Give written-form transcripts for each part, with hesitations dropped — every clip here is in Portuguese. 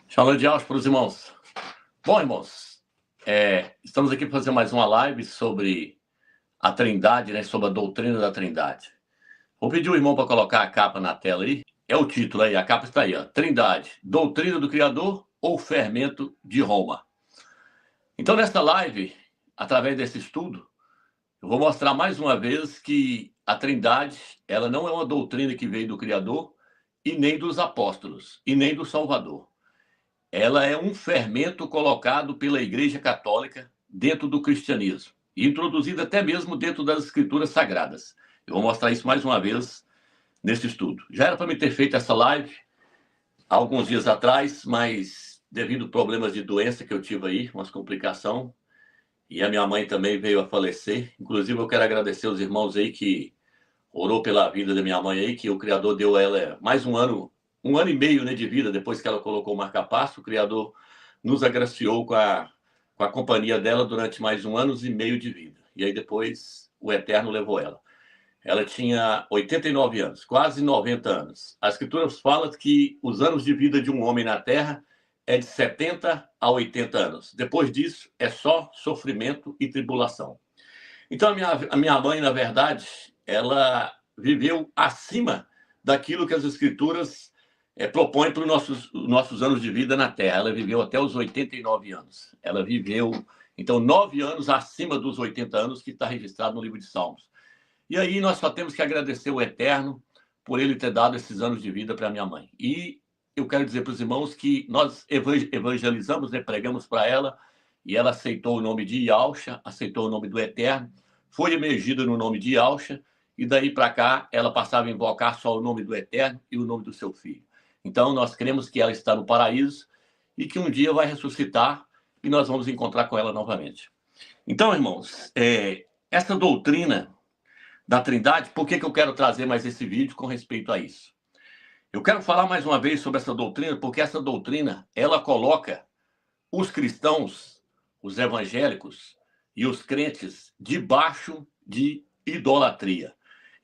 Shalom de Deus para os irmãos. Bom, irmãos, estamos aqui para fazer mais uma live sobre a Trindade, né? Sobre a doutrina da Trindade. Vou pedir o irmão para colocar a capa na tela aí. É o título aí, a capa está aí, ó. Trindade, doutrina do Criador ou fermento de Roma? Então, nesta live, através desse estudo, eu vou mostrar mais uma vez que a Trindade, ela não é uma doutrina que veio do Criador e nem dos apóstolos e nem do Salvador. Ela é um fermento colocado pela Igreja Católica dentro do cristianismo, e introduzido até mesmo dentro das Escrituras Sagradas. Eu vou mostrar isso mais uma vez nesse estudo. Já era para me ter feito essa live há alguns dias atrás, mas devido a problemas de doença que eu tive aí, umas complicações, e a minha mãe também veio a falecer. Inclusive, eu quero agradecer os irmãos aí que orou pela vida da minha mãe aí, que o Criador deu a ela mais um ano e meio, né, de vida, depois que ela colocou o marca-passo. O Criador nos agraciou com a companhia dela durante mais um ano e meio de vida. E aí depois o Eterno levou ela. Ela tinha 89 anos, quase 90 anos. As Escrituras falam que os anos de vida de um homem na Terra é de 70 a 80 anos. Depois disso, é só sofrimento e tribulação. Então, a minha mãe, na verdade, ela viveu acima daquilo que as Escrituras propõem para os nossos anos de vida na Terra. Ela viveu até os 89 anos. Ela viveu, então, 9 anos acima dos 80 anos que está registrado no livro de Salmos. E aí nós só temos que agradecer o Eterno por ele ter dado esses anos de vida para minha mãe. E eu quero dizer para os irmãos que nós evangelizamos, né, pregamos para ela, e ela aceitou o nome de Yalcha, aceitou o nome do Eterno, foi emergida no nome de Yalcha, e daí para cá ela passava a invocar só o nome do Eterno e o nome do seu filho. Então nós cremos que ela está no paraíso e que um dia vai ressuscitar e nós vamos encontrar com ela novamente. Então, irmãos, essa doutrina da Trindade, por que eu quero trazer mais esse vídeo com respeito a isso? Eu quero falar mais uma vez sobre essa doutrina, porque essa doutrina, ela coloca os cristãos, os evangélicos e os crentes debaixo de idolatria.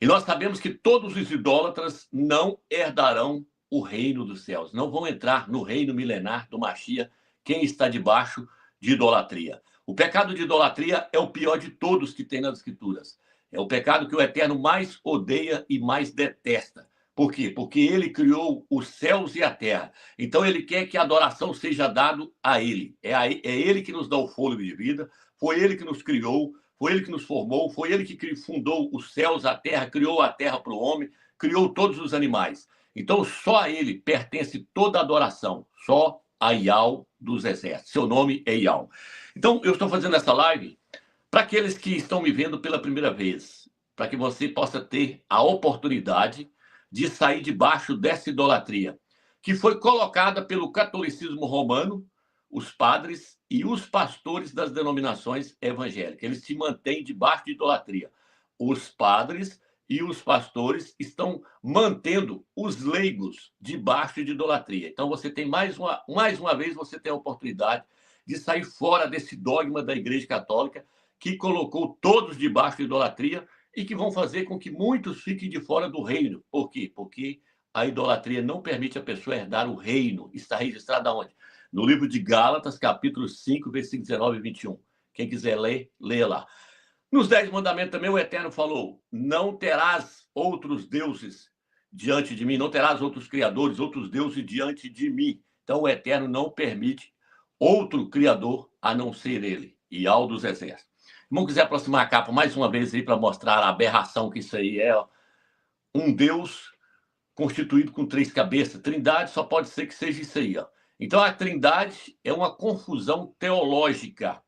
E nós sabemos que todos os idólatras não herdarão o reino dos céus, não vão entrar no reino milenar do Mashiach quem está debaixo de idolatria. O pecado de idolatria é o pior de todos que tem nas Escrituras. É o pecado que o Eterno mais odeia e mais detesta. Por quê? Porque ele criou os céus e a terra. Então ele quer que a adoração seja dada a ele. É ele que nos dá o fôlego de vida, foi ele que nos criou, foi ele que nos formou, foi ele que fundou os céus, a terra, criou a terra para o homem, criou todos os animais. Então só a ele pertence toda a adoração, só a Yahweh dos exércitos. Seu nome é Yahweh. Então eu estou fazendo essa live para aqueles que estão me vendo pela primeira vez, para que você possa ter a oportunidade de sair debaixo dessa idolatria, que foi colocada pelo catolicismo romano, os padres e os pastores das denominações evangélicas. Eles se mantêm debaixo de idolatria. Os padres e os pastores estão mantendo os leigos debaixo de idolatria. Então você tem mais uma vez você tem a oportunidade de sair fora desse dogma da Igreja Católica que colocou todos debaixo de idolatria e que vão fazer com que muitos fiquem de fora do reino. Por quê? Porque a idolatria não permite a pessoa herdar o reino. Está registrado aonde? No livro de Gálatas, capítulo 5, versículos 19 e 21. Quem quiser ler, leia lá. Nos 10 mandamentos também o Eterno falou: não terás outros deuses diante de mim, não terás outros criadores, outros deuses diante de mim. Então o Eterno não permite outro criador a não ser ele, Yahweh dos exércitos. Irmão, quiser aproximar a capa mais uma vez aí para mostrar a aberração que isso aí é, ó. Um Deus constituído com 3 cabeças. Trindade só pode ser que seja isso aí, ó. Então a Trindade é uma confusão teológica.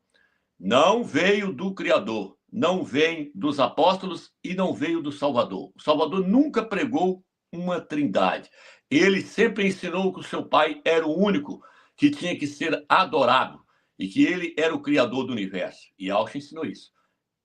Não veio do Criador, não vem dos apóstolos e não veio do Salvador. O Salvador nunca pregou uma Trindade. Ele sempre ensinou que o seu Pai era o único que tinha que ser adorado e que ele era o Criador do universo. E Alcha ensinou isso.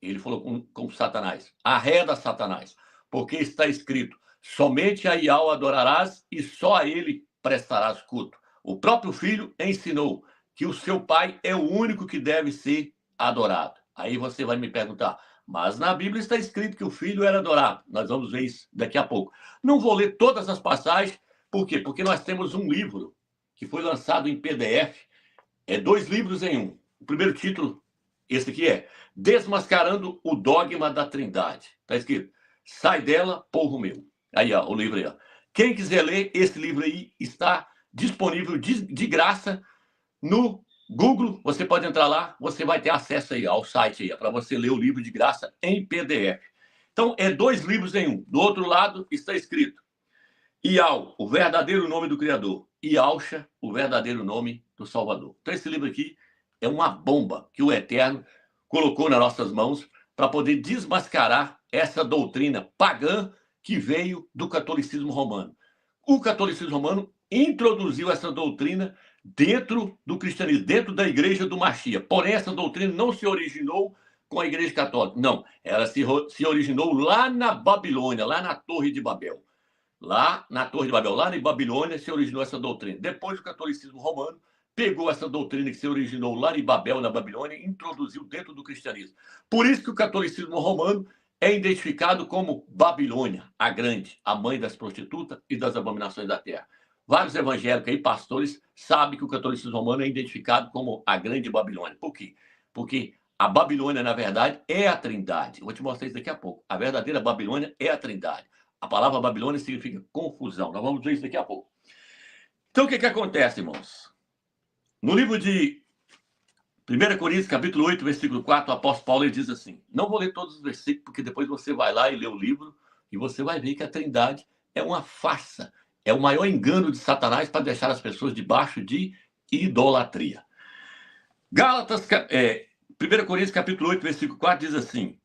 Ele falou com Satanás: arreda Satanás, porque está escrito: somente a Yahweh adorarás e só a ele prestarás culto. O próprio filho ensinou que o seu pai é o único que deve ser adorado. Aí você vai me perguntar: mas na Bíblia está escrito que o filho era adorado. Nós vamos ver isso daqui a pouco. Não vou ler todas as passagens. Por quê? Porque nós temos um livro que foi lançado em PDF. É 2 livros em um. O primeiro título, esse aqui é Desmascarando o Dogma da Trindade. Está escrito, sai dela, povo meu. Aí, ó, o livro aí, ó. Quem quiser ler, esse livro aí está disponível de graça no Google. Você pode entrar lá, você vai ter acesso aí ao site aí, para você ler o livro de graça em PDF. Então, é 2 livros em um. Do outro lado está escrito Ial, o verdadeiro nome do Criador, e Yahshua, o verdadeiro nome do Salvador. Então, esse livro aqui é uma bomba que o Eterno colocou nas nossas mãos para poder desmascarar essa doutrina pagã que veio do catolicismo romano. O catolicismo romano introduziu essa doutrina dentro do cristianismo, dentro da igreja do Mashiach. Porém, essa doutrina não se originou com a igreja católica. Não, ela se originou lá na Babilônia, lá na Torre de Babel. Lá na Torre de Babel, lá em Babilônia, se originou essa doutrina. Depois, o catolicismo romano pegou essa doutrina que se originou lá em Babel, na Babilônia, e introduziu dentro do cristianismo. Por isso que o catolicismo romano é identificado como Babilônia, a grande, a mãe das prostitutas e das abominações da terra. Vários evangélicos e pastores sabem que o catolicismo romano é identificado como a grande Babilônia. Por quê? Porque a Babilônia, na verdade, é a Trindade. Eu vou te mostrar isso daqui a pouco. A verdadeira Babilônia é a Trindade. A palavra Babilônia significa confusão. Nós vamos ver isso daqui a pouco. Então, o que acontece, irmãos? No livro de 1 Coríntios, capítulo 8, versículo 4, o apóstolo Paulo ele diz assim, não vou ler todos os versículos, porque depois você vai lá e lê o livro, e você vai ver que a Trindade é uma farsa, é o maior engano de Satanás para deixar as pessoas debaixo de idolatria. 1 Coríntios, capítulo 8, versículo 4, diz assim,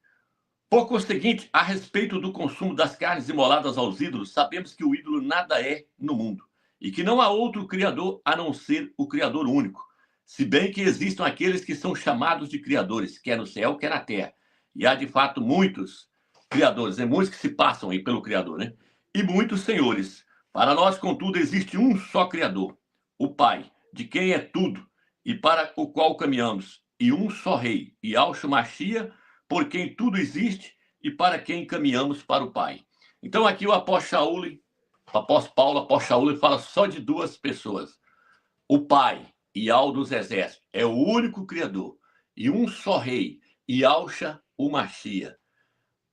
por conseguinte, a respeito do consumo das carnes imoladas aos ídolos, sabemos que o ídolo nada é no mundo, e que não há outro Criador a não ser o Criador único, se bem que existam aqueles que são chamados de criadores, quer no céu, quer na terra. E há, de fato, muitos criadores, muitos que se passam aí pelo Criador, né? E muitos senhores. Para nós, contudo, existe um só Criador, o Pai, de quem é tudo, e para o qual caminhamos, e um só Rei, Yahshua Mashiach, por quem tudo existe e para quem caminhamos para o Pai. Então, aqui o apóstolo Paulo, o apóstolo Shaul, fala só de 2 pessoas. O Pai, Yahweh dos exércitos, é o único Criador. E um só Rei, Yahshua o Mashiach,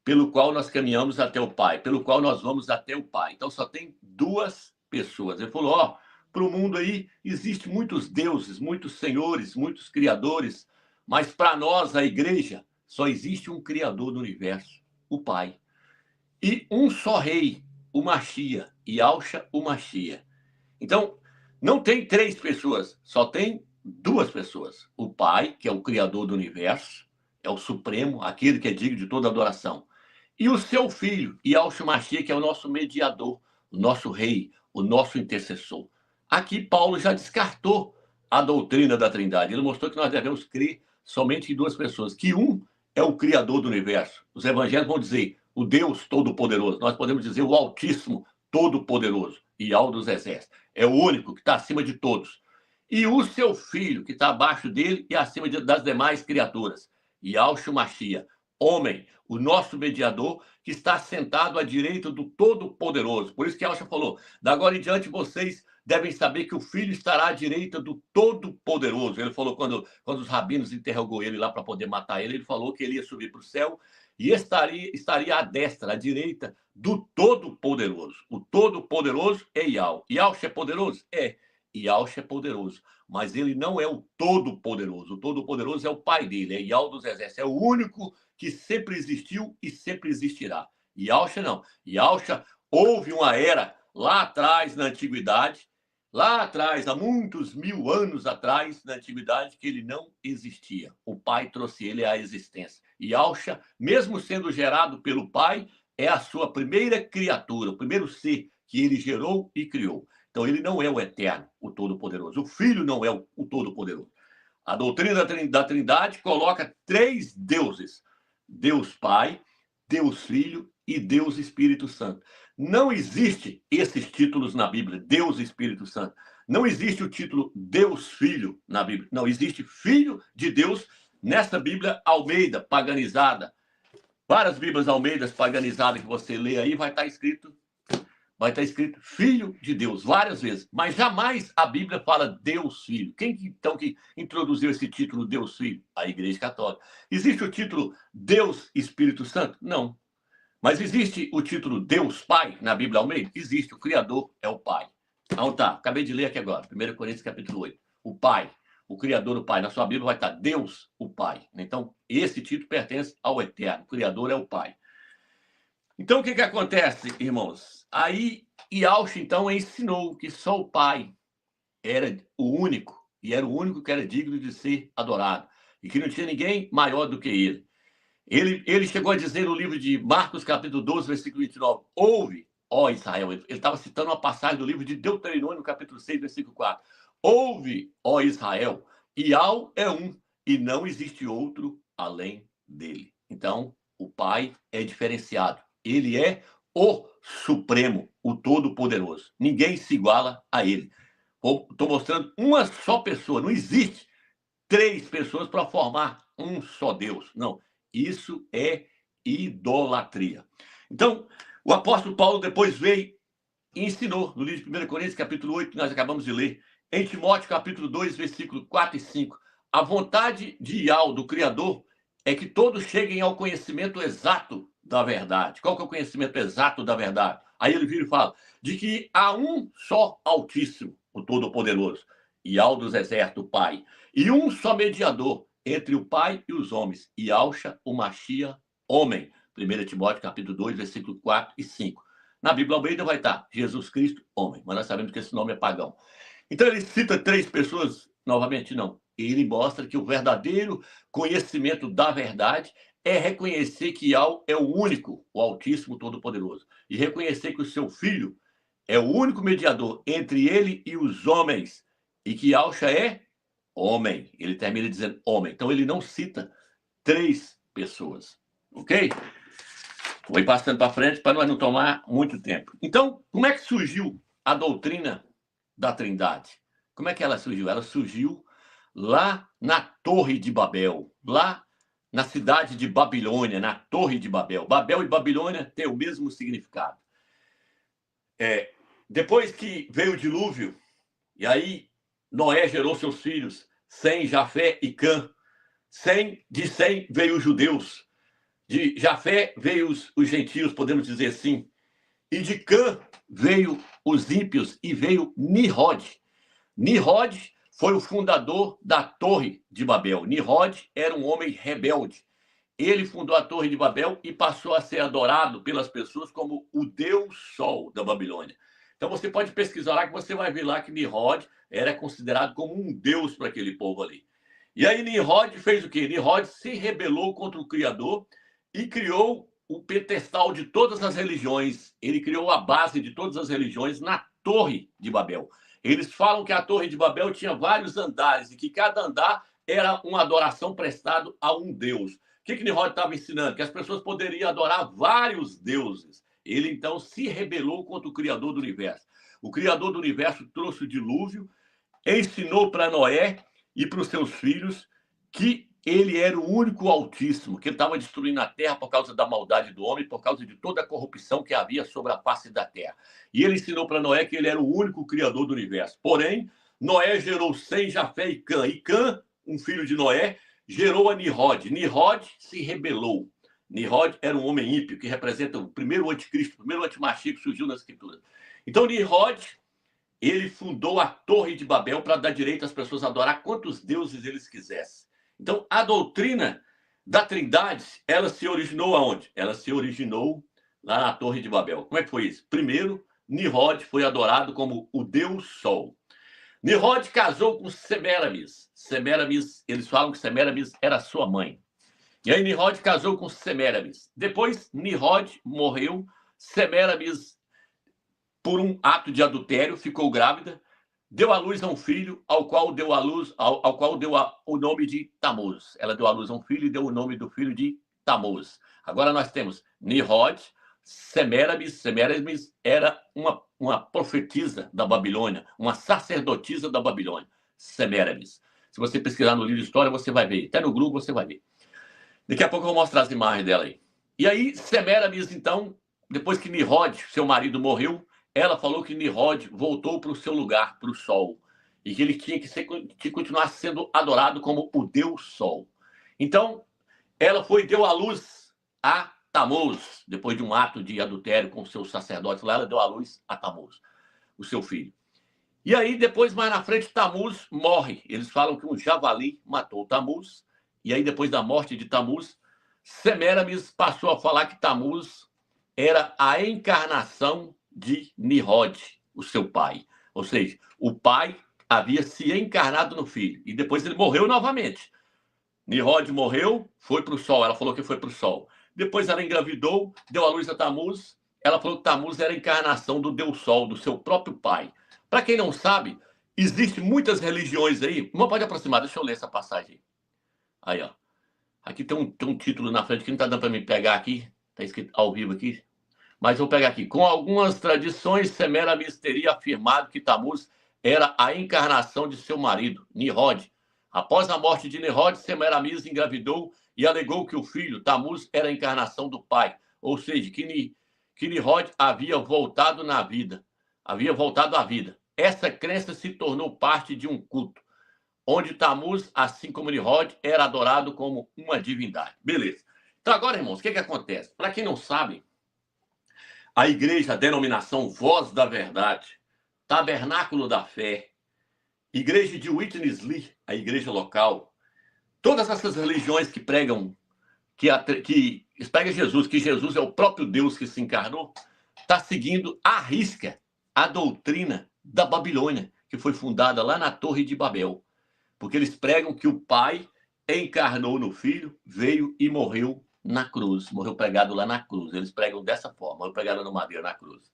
pelo qual nós caminhamos até o Pai, pelo qual nós vamos até o Pai. Então, só tem 2 pessoas. Ele falou, para o mundo aí, existem muitos deuses, muitos senhores, muitos criadores, mas para nós, a igreja, só existe um Criador do universo, o Pai. E um só Rei, o Mashiach, Yahshua o Mashiach. Então, não tem 3 pessoas, só tem 2 pessoas. O Pai, que é o Criador do universo, é o Supremo, aquele que é digno de toda adoração. E o seu Filho, Yahshua Mashiach, que é o nosso mediador, o nosso Rei, o nosso intercessor. Aqui, Paulo já descartou a doutrina da Trindade. Ele mostrou que nós devemos crer somente em 2 pessoas, que um é o Criador do universo. Os evangélicos vão dizer o Deus Todo-Poderoso. Nós podemos dizer o Altíssimo Todo-Poderoso, Yahweh dos exércitos. É o único que está acima de todos. E o seu Filho, que está abaixo dele e acima das demais criaturas. Yahshua Mashiach, homem, o nosso mediador, que está sentado à direita do Todo-Poderoso. Por isso que Yahshua falou, da agora em diante vocês devem saber que o Filho estará à direita do Todo-Poderoso. Ele falou, quando os rabinos interrogou ele lá para poder matar ele, ele falou que ele ia subir para o céu e estaria à destra, à direita do Todo-Poderoso. O Todo-Poderoso é Yahweh. Yahshua é poderoso? É. Yahshua é poderoso. Mas ele não é o Todo-Poderoso. O Todo-Poderoso é o Pai dele, é Yahweh dos exércitos. É o único que sempre existiu e sempre existirá. Yahshua não. Yahshua, houve uma era lá atrás, na antiguidade, lá atrás, há muitos 1000 anos atrás, na antiguidade, que ele não existia. O Pai trouxe ele à existência. E Yahshua, mesmo sendo gerado pelo Pai, é a sua primeira criatura, o primeiro ser que ele gerou e criou. Então, ele não é o Eterno, o Todo-Poderoso. O Filho não é o Todo-Poderoso. A doutrina da Trindade coloca 3 deuses. Deus Pai, Deus Filho e Deus Espírito Santo. Não existe esses títulos na Bíblia, Deus e Espírito Santo. Não existe o título Deus Filho na Bíblia. Não, existe Filho de Deus nessa Bíblia Almeida, paganizada. Várias Bíblias Almeidas paganizadas que você lê aí, vai estar escrito vai estar escrito Filho de Deus, várias vezes. Mas jamais a Bíblia fala Deus Filho. Quem então que introduziu esse título Deus Filho? A Igreja Católica. Existe o título Deus Espírito Santo? Não. Mas existe o título Deus Pai na Bíblia Almeida? Existe. O Criador é o Pai. Então tá, acabei de ler aqui agora, 1 Coríntios capítulo 8. O Pai, o Criador, o Pai. Na sua Bíblia vai estar Deus, o Pai. Então, esse título pertence ao Eterno. O Criador é o Pai. Então, o que acontece, irmãos? Aí, Yahshua, então, ensinou que só o Pai era o único, e era o único que era digno de ser adorado, e que não tinha ninguém maior do que ele. Ele chegou a dizer no livro de Marcos, capítulo 12, versículo 29, ouve, ó Israel. Ele estava citando uma passagem do livro de Deuteronômio, capítulo 6, versículo 4. Ouve, ó Israel, Yahweh é um, e não existe outro além dele. Então, o Pai é diferenciado. Ele é o Supremo, o Todo-Poderoso. Ninguém se iguala a ele. Estou mostrando uma só pessoa. Não existe 3 pessoas para formar um só Deus. Não. Isso é idolatria. Então, o apóstolo Paulo depois veio e ensinou no livro de 1 Coríntios, capítulo 8, que nós acabamos de ler, em Timóteo, capítulo 2, versículo 4 e 5. A vontade de Yahweh, do Criador, é que todos cheguem ao conhecimento exato da verdade. Qual que é o conhecimento exato da verdade? Aí ele vira e fala de que há um só Altíssimo, o Todo-Poderoso, Yahweh dos Exércitos, o Pai, e um só mediador entre o Pai e os homens, Yahshua, o Mashiach, homem. 1 Timóteo, capítulo 2, versículo 4 e 5. Na Bíblia Almeida vai estar Jesus Cristo, homem, mas nós sabemos que esse nome é pagão. Então ele cita 3 pessoas, novamente não. Ele mostra que o verdadeiro conhecimento da verdade é reconhecer que Yahweh é o único, o Altíssimo, Todo-Poderoso, e reconhecer que o seu Filho é o único mediador entre ele e os homens, e que Yahshua é homem. Ele termina dizendo homem. Então ele não cita 3 pessoas, ok? Vou ir passando para frente para nós não tomar muito tempo. Então, como é que surgiu a doutrina da Trindade? Como é que ela surgiu? Ela surgiu lá na Torre de Babel, lá na cidade de Babilônia, na Torre de Babel. Babel e Babilônia têm o mesmo significado. Depois que veio o dilúvio, e aí Noé gerou seus filhos, Sem, Jafé e Cã. De Sem veio os judeus. De Jafé veio os gentios, podemos dizer assim. E de Cã veio os ímpios e veio Nimrod. Nimrod foi o fundador da Torre de Babel. Nimrod era um homem rebelde. Ele fundou a Torre de Babel e passou a ser adorado pelas pessoas como o Deus Sol da Babilônia. Então você pode pesquisar lá que você vai ver lá que Nimrod era considerado como um deus para aquele povo ali. E aí Nimrod fez o quê? Nimrod se rebelou contra o Criador e criou o pedestal de todas as religiões. Ele criou a base de todas as religiões na Torre de Babel. Eles falam que a Torre de Babel tinha vários andares e que cada andar era uma adoração prestada a um deus. O que Nimrod estava ensinando? Que as pessoas poderiam adorar vários deuses. Ele, então, se rebelou contra o Criador do Universo. O Criador do Universo trouxe o dilúvio, ensinou para Noé e para os seus filhos que ele era o único Altíssimo, que estava destruindo a terra por causa da maldade do homem, por causa de toda a corrupção que havia sobre a face da terra. E ele ensinou para Noé que ele era o único Criador do Universo. Porém, Noé gerou Sem, Jafé e Cã. E Cã, um filho de Noé, gerou a Nimrod. Nimrod se rebelou. Nimrod era um homem ímpio, que representa o primeiro anticristo, o primeiro antimachia que surgiu nas escrituras. Então, Nimrod, ele fundou a Torre de Babel para dar direito às pessoas a adorar quantos deuses eles quisessem. Então, a doutrina da Trindade, ela se originou aonde? Ela se originou lá na Torre de Babel. Como é que foi isso? Primeiro, Nimrod foi adorado como o Deus Sol. Nimrod casou com Semiramis. Semiramis, eles falam que Semiramis era sua mãe. E aí Nimrod casou com Semiramis. Depois, Nimrod morreu. Semiramis, por um ato de adultério, ficou grávida, deu à luz a um filho, ao qual deu o nome de Tamuz. Ela deu à luz a um filho e deu o nome do filho de Tamuz. Agora nós temos Nimrod, Semiramis. Semiramis era uma profetisa da Babilônia, uma sacerdotisa da Babilônia. Semiramis. Se você pesquisar no livro de história, você vai ver. Até no Google você vai ver. Daqui a pouco eu vou mostrar as imagens dela aí. E aí, Semiramis, então, depois que Nimrod, seu marido, morreu, ela falou que Nimrod voltou para o seu lugar, para o sol, e que ele tinha que continuar sendo adorado como o Deus Sol. Então, ela foi e deu à luz a Tamuz, depois de um ato de adultério com seus sacerdotes lá, ela deu à luz a Tamuz, o seu filho. E aí, depois, mais na frente, Tamuz morre. Eles falam que um javali matou Tamuz, e aí, depois da morte de Tamuz, Semiramis passou a falar que Tamuz era a encarnação de Nimrod, o seu pai. Ou seja, o pai havia se encarnado no filho, e depois ele morreu novamente. Nimrod morreu, foi para o sol, ela falou que foi para o sol. Depois ela engravidou, deu à luz a Tamuz, ela falou que Tamuz era a encarnação do Deus Sol, do seu próprio pai. Para quem não sabe, existem muitas religiões aí. Não pode aproximar, deixa eu ler essa passagem. Aí, ó. Aqui tem um título na frente que não está dando para me pegar aqui. Está escrito ao vivo aqui. Mas vou pegar aqui. Com algumas tradições, Semiramis teria afirmado que Tamuz era a encarnação de seu marido, Nimrod. Após a morte de Nimrod, Semiramis engravidou e alegou que o filho, Tamuz, era a encarnação do pai. Ou seja, que Nimrod havia voltado na vida. Havia voltado à vida. Essa crença se tornou parte de um culto, onde Tamuz, assim como Nimrod, era adorado como uma divindade. Beleza. Então agora, irmãos, o que acontece? Para quem não sabe, a igreja, a denominação Voz da Verdade, Tabernáculo da Fé, igreja de Witness-Lee, a igreja local, todas essas religiões que pregam que pregam Jesus, que Jesus é o próprio Deus que se encarnou, está seguindo à risca a doutrina da Babilônia, que foi fundada lá na Torre de Babel. Porque eles pregam que o Pai encarnou no Filho, veio e morreu na cruz. Morreu pregado lá na cruz. Eles pregam dessa forma, morreu pregado no madeira, na cruz.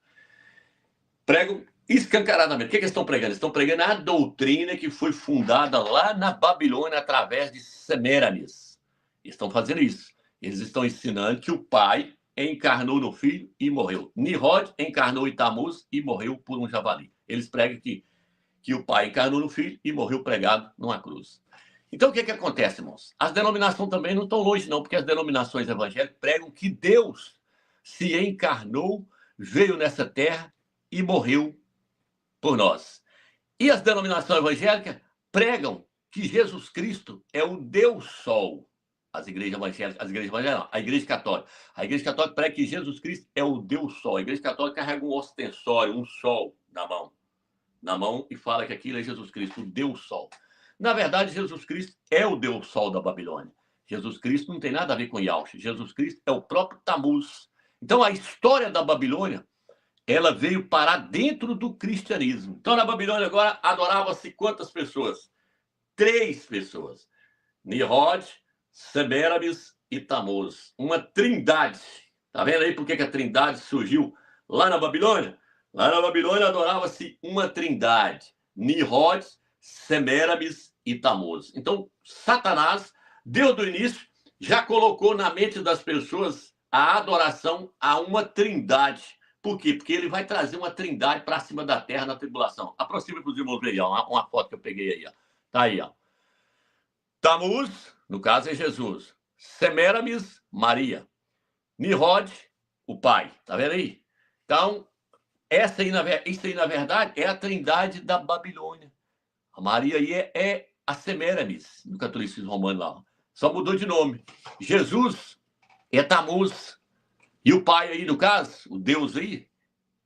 Pregam escancaradamente. O que eles estão pregando? Eles estão pregando a doutrina que foi fundada lá na Babilônia através de Semiramis. Eles estão fazendo isso. Eles estão ensinando que o Pai encarnou no Filho e morreu. Nimrod encarnou em Tamuz e morreu por um javali. Eles pregam que o Pai encarnou no Filho e morreu pregado numa cruz. Então, o que acontece, irmãos? As denominações também não estão longe, não, porque as denominações evangélicas pregam que Deus se encarnou, veio nessa terra e morreu por nós. E as denominações evangélicas pregam que Jesus Cristo é o Deus Sol. As igrejas evangélicas não, a igreja católica. A igreja católica prega que Jesus Cristo é o Deus Sol. A igreja católica carrega um ostensório, um sol na mão e fala que aquilo é Jesus Cristo, o Deus Sol. Na verdade, Jesus Cristo é o Deus Sol da Babilônia. Jesus Cristo não tem nada a ver com Yahweh. Jesus Cristo é o próprio Tamuz. Então, a história da Babilônia, ela veio parar dentro do cristianismo. Então, na Babilônia agora adorava-se quantas pessoas? 3 pessoas. Nimrod, Semiramis e Tamuz. Uma trindade. Tá vendo aí por que a trindade surgiu lá na Babilônia? Lá na Babilônia adorava-se uma trindade. Nimrod, Semiramis e Tamuz. Então, Satanás, desde o início, já colocou na mente das pessoas a adoração a uma trindade. Por quê? Porque ele vai trazer uma trindade para cima da terra na tribulação. Aproxima para os irmãos aí, ó, uma foto que eu peguei aí. Ó. Tá aí, ó. Tamuz, no caso é Jesus. Semiramis, Maria. Nimrod, o pai. Tá vendo aí? Então, isso aí, na verdade, é a trindade da Babilônia. A Maria aí é a Semiramis, no catolicismo romano lá. Só mudou de nome. Jesus é Tamuz. E o pai aí, no caso, o Deus aí,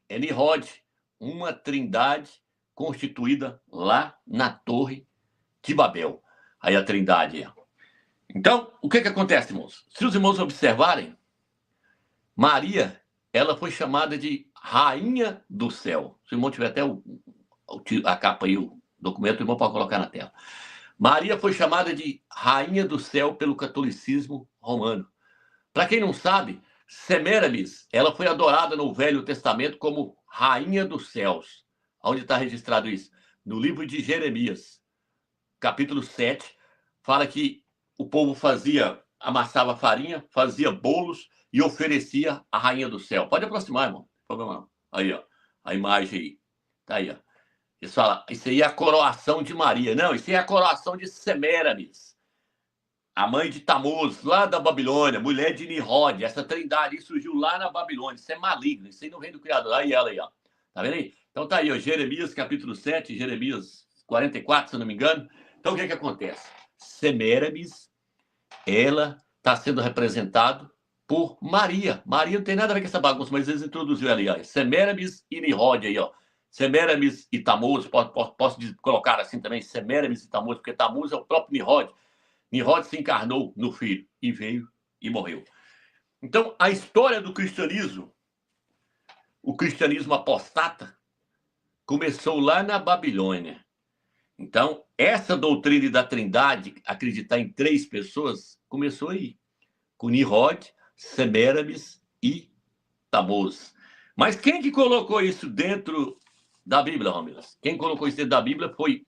é Nimrod. Uma trindade constituída lá na Torre de Babel. Aí a trindade é. Então, o que acontece, irmãos? Se os irmãos observarem, Maria, ela foi chamada de Rainha do Céu. Se o irmão tiver até a capa aí, o documento, o irmão pode colocar na tela. Maria foi chamada de Rainha do Céu pelo catolicismo romano. Para quem não sabe, Semiramis, ela foi adorada no Velho Testamento como Rainha dos Céus. Onde está registrado isso? No livro de Jeremias, capítulo 7, fala que o povo amassava farinha, fazia bolos e oferecia a Rainha do Céu. Pode aproximar, irmão. Não tem problema não. Aí, ó. A imagem aí. Tá aí, ó. Eles falam, isso aí é a coroação de Maria. Não, isso aí é a coroação de Semiramis, a mãe de Tamuz, lá da Babilônia, mulher de Nimrod. Essa trindade surgiu lá na Babilônia. Isso é maligno, isso aí não vem do Criador. Aí ela aí, ó. Tá vendo aí? Então tá aí, ó, Jeremias capítulo 7, Jeremias 44, se eu não me engano. Então o que acontece? Semiramis, ela está sendo representado por Maria. Maria não tem nada a ver com essa bagunça, mas eles introduziram ali, ó. Semiramis e Nirod aí, ó. Semiramis e Tamuz, posso colocar assim também, Semiramis e Tamuz, porque Tamuz é o próprio Nirod. Nirod se encarnou no filho e veio e morreu. Então, a história do cristianismo, o cristianismo apostata, começou lá na Babilônia. Então, essa doutrina da Trindade, acreditar em 3 pessoas, começou aí, com Nirod, Semiramis e Tamuz. Mas quem que colocou isso dentro da Bíblia, Romilson? Quem colocou isso dentro da Bíblia foi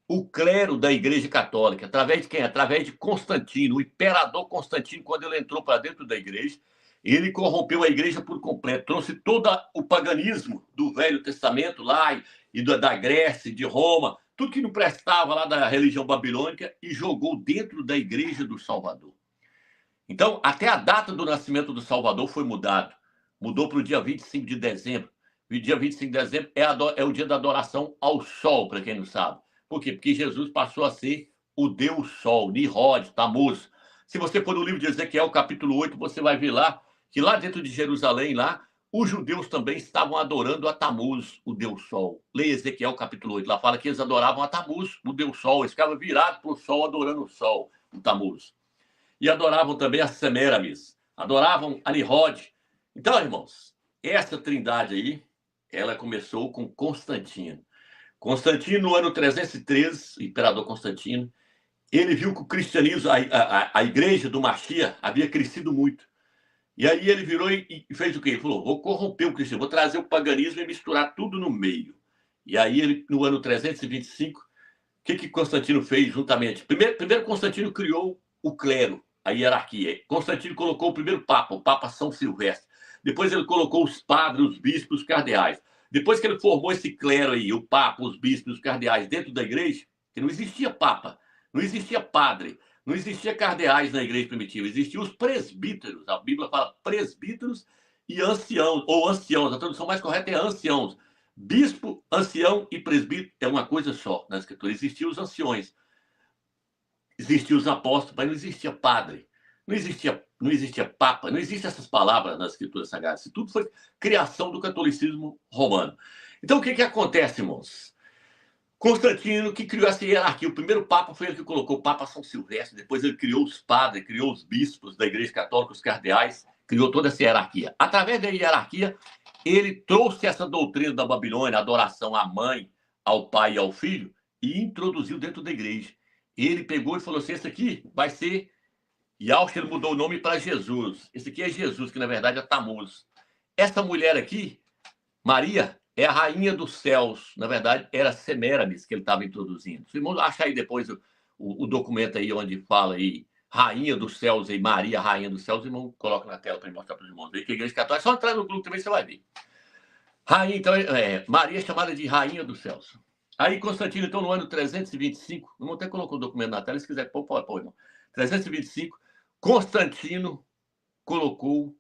o clero da Igreja Católica. Através de quem? Através de Constantino, o imperador Constantino, quando ele entrou para dentro da igreja, ele corrompeu a igreja por completo, trouxe todo o paganismo do Velho Testamento lá, e da Grécia, de Roma, tudo que não prestava lá da religião babilônica, e jogou dentro da igreja do Salvador. Então, até a data do nascimento do Salvador foi mudado. Mudou para o dia 25 de dezembro. O dia 25 de dezembro é o dia da adoração ao sol, para quem não sabe. Por quê? Porque Jesus passou a ser o Deus Sol, Nirod, Tamuz. Se você for no livro de Ezequiel, capítulo 8, você vai ver lá que lá dentro de Jerusalém, lá, os judeus também estavam adorando a Tamuz, o Deus Sol. Leia Ezequiel, capítulo 8. Lá fala que eles adoravam a Tamuz, o Deus Sol. Eles ficavam virados para o sol, adorando o sol, o Tamuz. E adoravam também a Semiramis, adoravam a Nirod. Então, irmãos, essa trindade aí, ela começou com Constantino. Constantino, no ano 313, o imperador Constantino, ele viu que o cristianismo, a igreja do Machia, havia crescido muito. E aí ele virou e fez o quê? Ele falou, vou corromper o cristianismo, vou trazer o paganismo e misturar tudo no meio. E aí, ele, no ano 325, o que Constantino fez juntamente? Primeiro Constantino criou o clero, a hierarquia. Constantino colocou o primeiro papa, o Papa São Silvestre. Depois ele colocou os padres, os bispos, os cardeais. Depois que ele formou esse clero aí, o papa, os bispos, os cardeais dentro da igreja, que não existia papa, não existia padre, não existia cardeais na igreja primitiva, existiam os presbíteros. A Bíblia fala presbíteros e anciãos, ou anciãos, a tradução mais correta é anciãos. Bispo, ancião e presbítero é uma coisa só na escritura. Existiam os anciões, existiam os apóstolos, mas não existia padre, não existia papa, não existem essas palavras nas escrituras sagradas. Isso tudo foi criação do catolicismo romano. Então, o que acontece, irmãos? Constantino, que criou essa hierarquia. O primeiro papa foi ele que colocou o Papa São Silvestre, depois ele criou os padres, criou os bispos da Igreja Católica, os cardeais, criou toda essa hierarquia. Através da hierarquia, ele trouxe essa doutrina da Babilônia, a adoração à mãe, ao pai e ao filho, e introduziu dentro da igreja. Ele pegou e falou assim, esse aqui vai ser... Yahshua, ele mudou o nome para Jesus. Esse aqui é Jesus, que na verdade é Tamuz. Essa mulher aqui, Maria, é a rainha dos céus. Na verdade, era Semiramis que ele estava introduzindo. Se irmão achar aí depois o documento aí onde fala aí, rainha dos céus, aí, Maria, rainha dos céus, o irmão coloca na tela para mostrar para os irmãos. Vê que a igreja católica, só entrar no grupo também você vai ver. Rainha, então, Maria é chamada de rainha dos céus. Aí Constantino, então, no ano 325, o irmão até colocou o documento na tela, se quiser pôr, irmão. 325, Constantino colocou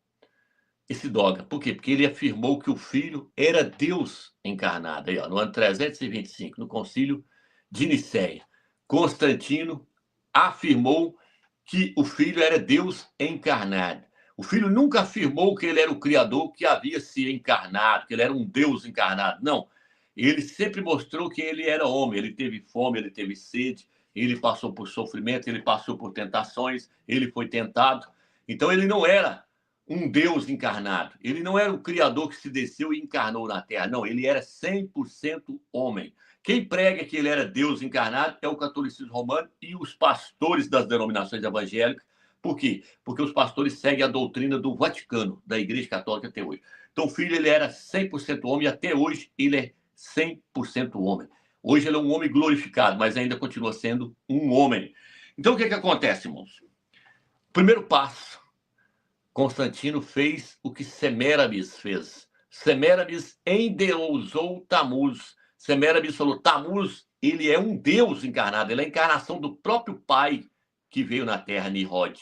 esse dogma. Por quê? Porque ele afirmou que o Filho era Deus encarnado. Aí, ó, no ano 325, no concílio de Nicéia, Constantino afirmou que o Filho era Deus encarnado. O Filho nunca afirmou que ele era o Criador que havia se encarnado, que ele era um Deus encarnado. Não. Ele sempre mostrou que ele era homem. Ele teve fome, ele teve sede, ele passou por sofrimento, ele passou por tentações, ele foi tentado. Então, ele não era um Deus encarnado. Ele não era o Criador que se desceu e encarnou na Terra. Não, ele era 100% homem. Quem prega que ele era Deus encarnado é o catolicismo romano e os pastores das denominações evangélicas. Por quê? Porque os pastores seguem a doutrina do Vaticano, da Igreja Católica até hoje. Então, o Filho ele era 100% homem e até hoje ele é 100% homem. Hoje ele é um homem glorificado, mas ainda continua sendo um homem. Então, o que acontece, irmãos? Primeiro passo, Constantino fez o que Semiramis fez. Semiramis endeusou Tamuz. Semiramis falou, Tamuz, ele é um Deus encarnado, ele é a encarnação do próprio Pai que veio na Terra, Nirod.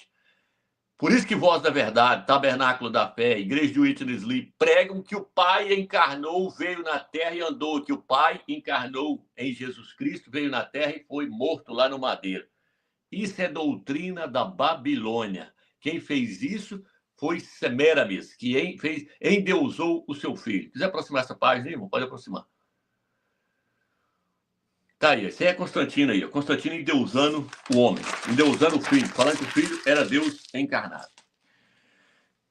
Por isso que Voz da Verdade, Tabernáculo da Fé, Igreja de Witness Lee pregam que o Pai encarnou, veio na terra e andou, que o Pai encarnou em Jesus Cristo, veio na terra e foi morto lá no madeiro. Isso é doutrina da Babilônia. Quem fez isso foi Semiramis, que endeusou o seu filho. Quiser aproximar essa página, irmão? Pode aproximar. Tá aí, esse é Constantino aí. Constantino endeusando o homem, endeusando o filho, falando que o filho era Deus encarnado.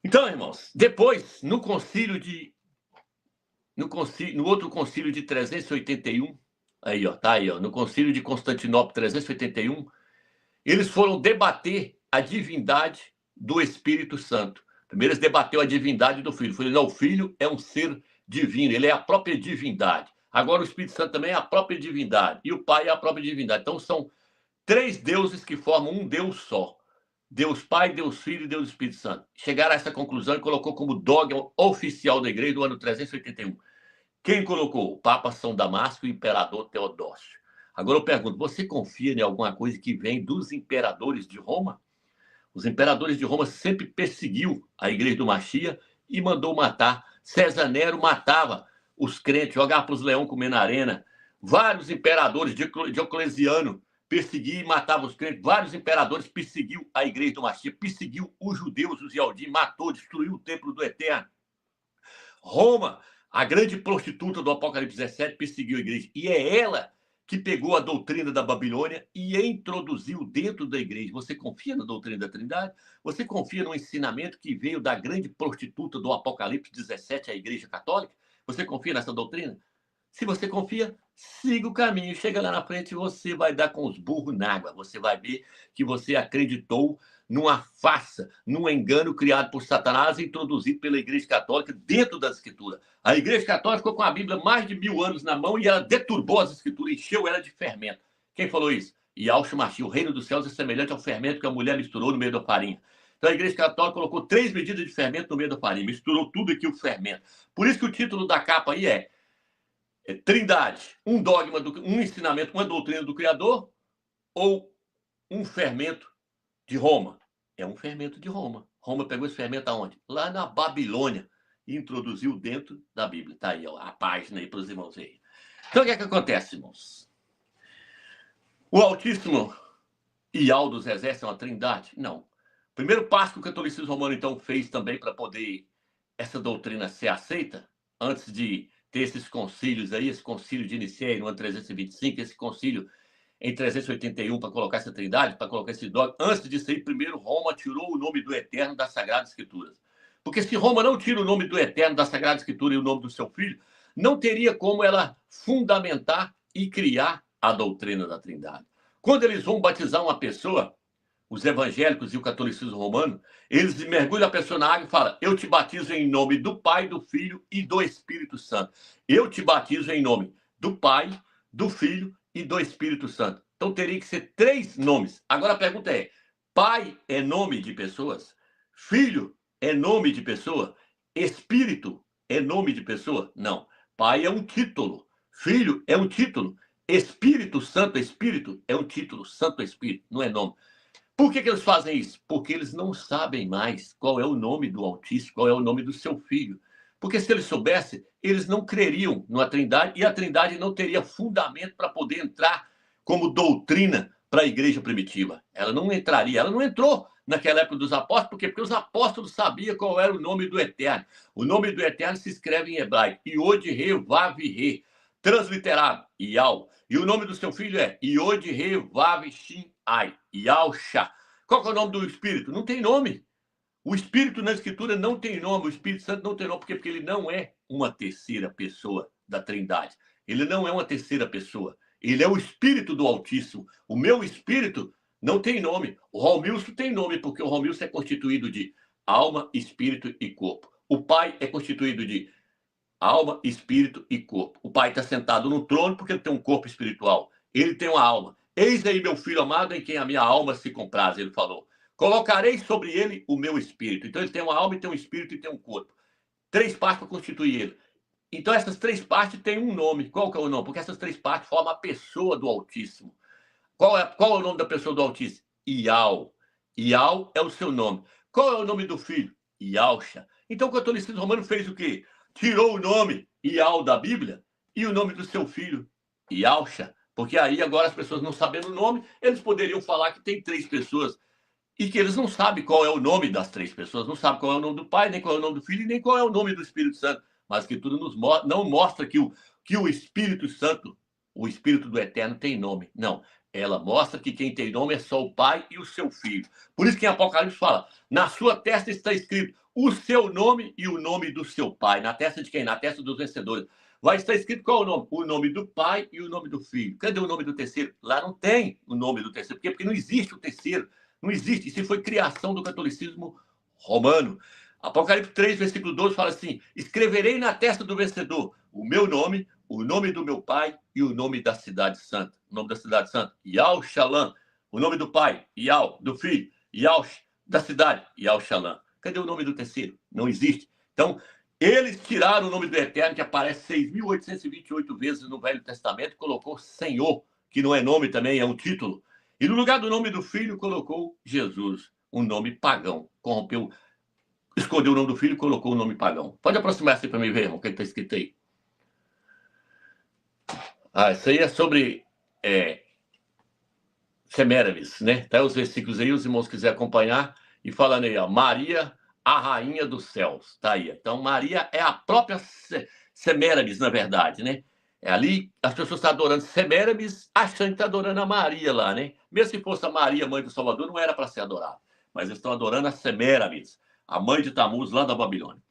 Então, irmãos, depois, no outro concílio de 381, aí, ó, tá aí, ó, no concílio de Constantinopla 381, eles foram debater a divindade do Espírito Santo. Primeiro eles debateu a divindade do Filho. Falei, não, o Filho é um ser divino, ele é a própria divindade. Agora o Espírito Santo também é a própria divindade. E o Pai é a própria divindade. Então são três deuses que formam um Deus só. Deus Pai, Deus Filho e Deus Espírito Santo. Chegaram a essa conclusão e colocou como dogma oficial da igreja do ano 381. Quem colocou? O Papa São Damasco e o Imperador Teodósio. Agora eu pergunto, você confia em alguma coisa que vem dos imperadores de Roma? Os imperadores de Roma sempre perseguiu a igreja do Machia e mandou matar. César Nero matava os crentes, jogava para os leões comer na arena. Vários imperadores, Diocleciano, perseguia e matava os crentes. Vários imperadores perseguiu a igreja do Machia, perseguiu os judeus, os Yaldim, matou, destruiu o templo do Eterno. Roma, a grande prostituta do Apocalipse 17, perseguiu a igreja. E é ela que pegou a doutrina da Babilônia e introduziu dentro da igreja. Você confia na doutrina da Trindade? Você confia no ensinamento que veio da grande prostituta do Apocalipse 17, a Igreja Católica? Você confia nessa doutrina? Se você confia, siga o caminho. Chega lá na frente e você vai dar com os burros na água. Você vai ver que você acreditou numa farsa, num engano criado por Satanás e introduzido pela Igreja Católica dentro das Escrituras. A Igreja Católica ficou com a Bíblia mais de 1000 anos na mão e ela deturbou as Escrituras, encheu ela de fermento. Quem falou isso? Yahshua Mashiach, o reino dos céus é semelhante ao fermento que a mulher misturou no meio da farinha. Então a Igreja Católica colocou 3 medidas de fermento no meio da farinha, misturou tudo aqui o fermento. Por isso que o título da capa aí é Trindade, um dogma, um ensinamento, uma doutrina do Criador ou um fermento de Roma? É um fermento de Roma. Roma pegou esse fermento aonde? Lá na Babilônia e introduziu dentro da Bíblia. Tá aí ó, a página aí para os irmãos aí. Então o que é que acontece, irmãos? O Altíssimo e dos Exércitos é uma trindade? Não. O primeiro passo que o catolicismo romano então fez também para poder essa doutrina ser aceita, antes de ter esses concílios aí, esse concílio de Nicéia no ano 325, esse concílio em 381 para colocar essa trindade, para colocar esse dogma. Antes disso aí, primeiro Roma tirou o nome do Eterno das Sagradas Escrituras. Porque se Roma não tira o nome do Eterno da Sagrada Escritura e o nome do seu filho, não teria como ela fundamentar e criar a doutrina da trindade. Quando eles vão batizar uma pessoa, os evangélicos e o catolicismo romano, eles mergulham a pessoa na água e falam, eu te batizo em nome do Pai, do Filho e do Espírito Santo. Eu te batizo em nome do Pai, do Filho e do Espírito Santo. Então teria que ser 3 nomes. Agora a pergunta é, Pai é nome de pessoas? Filho é nome de pessoa? Espírito é nome de pessoa? Não. Pai é um título. Filho é um título. Espírito Santo, Espírito é um título. Santo Espírito, não é nome. Por que eles fazem isso? Porque eles não sabem mais qual é o nome do Altíssimo, qual é o nome do seu filho. Porque se eles soubessem, eles não creriam na Trindade e a Trindade não teria fundamento para poder entrar como doutrina para a igreja primitiva. Ela não entraria, ela não entrou naquela época dos apóstolos, por quê? Porque os apóstolos sabiam qual era o nome do Eterno. O nome do Eterno se escreve em hebraico, Iod-Re, Vav-Re, transliterado, Ial. E o nome do seu filho é Iod-Re, Vav-Shin-Ai, Ial-Shá. Qual é o nome do Espírito? Não tem nome. O Espírito na Escritura não tem nome, o Espírito Santo não tem nome, por quê? Porque ele não é uma terceira pessoa da Trindade. Ele não é uma terceira pessoa. Ele é o Espírito do Altíssimo. O meu Espírito não tem nome. O Romilson tem nome, porque o Romilson é constituído de alma, espírito e corpo. O Pai é constituído de alma, espírito e corpo. O Pai está sentado no trono porque ele tem um corpo espiritual. Ele tem uma alma. Eis aí meu filho amado em quem a minha alma se compraz, ele falou. Colocarei sobre ele o meu espírito. Então ele tem uma alma, tem um espírito e tem um corpo. 3 partes para constituir ele. Então essas 3 partes têm um nome. Qual que é o nome? Porque essas 3 partes formam a pessoa do Altíssimo. Qual é o nome da pessoa do Altíssimo? Ial. Ial é o seu nome. Qual é o nome do filho? Yahusha. Então o catolicismo romano fez o quê? Tirou o nome Ial da Bíblia e o nome do seu filho, Yahusha. Porque aí agora as pessoas não sabendo o nome, eles poderiam falar que tem 3 pessoas e que eles não sabem qual é o nome das 3 pessoas, não sabem qual é o nome do Pai, nem qual é o nome do Filho, nem qual é o nome do Espírito Santo. Mas que tudo não mostra que o Espírito Santo, o Espírito do Eterno, tem nome. Não. Ela mostra que quem tem nome é só o Pai e o seu Filho. Por isso que em Apocalipse fala, na sua testa está escrito o seu nome e o nome do seu Pai. Na testa de quem? Na testa dos vencedores. Vai estar escrito qual é o nome? O nome do Pai e o nome do Filho. Cadê o nome do terceiro? Lá não tem o nome do terceiro. Por quê? Porque não existe o terceiro. Não existe. Isso foi criação do catolicismo romano. Apocalipse 3, versículo 12 fala assim, escreverei na testa do vencedor o meu nome, o nome do meu pai e o nome da cidade santa. O nome da cidade santa, Yahushalã. O nome do pai, Yah, do filho, Yahush, da cidade, Yahushalã. Cadê o nome do terceiro? Não existe. Então, eles tiraram o nome do Eterno, que aparece 6.828 vezes no Velho Testamento, e colocou Senhor, que não é nome também, é um título. E no lugar do nome do filho, colocou Jesus, um nome pagão. Corrompeu, escondeu o nome do filho e colocou o nome pagão. Pode aproximar-se para mim ver, irmão, o que está escrito aí. Isso aí é sobre Semiramis, né? Tá os versículos aí, os irmãos quiserem acompanhar. E falando aí, ó, Maria, a rainha dos céus. Tá aí. Então, Maria é a própria Semiramis, na verdade, né? Ali, as pessoas estão adorando Semiramis, achando que está adorando a Maria lá, né? Mesmo se fosse a Maria, mãe do Salvador, não era para ser adorada. Mas eles estão adorando a Semiramis, a mãe de Tamuz, lá da Babilônia.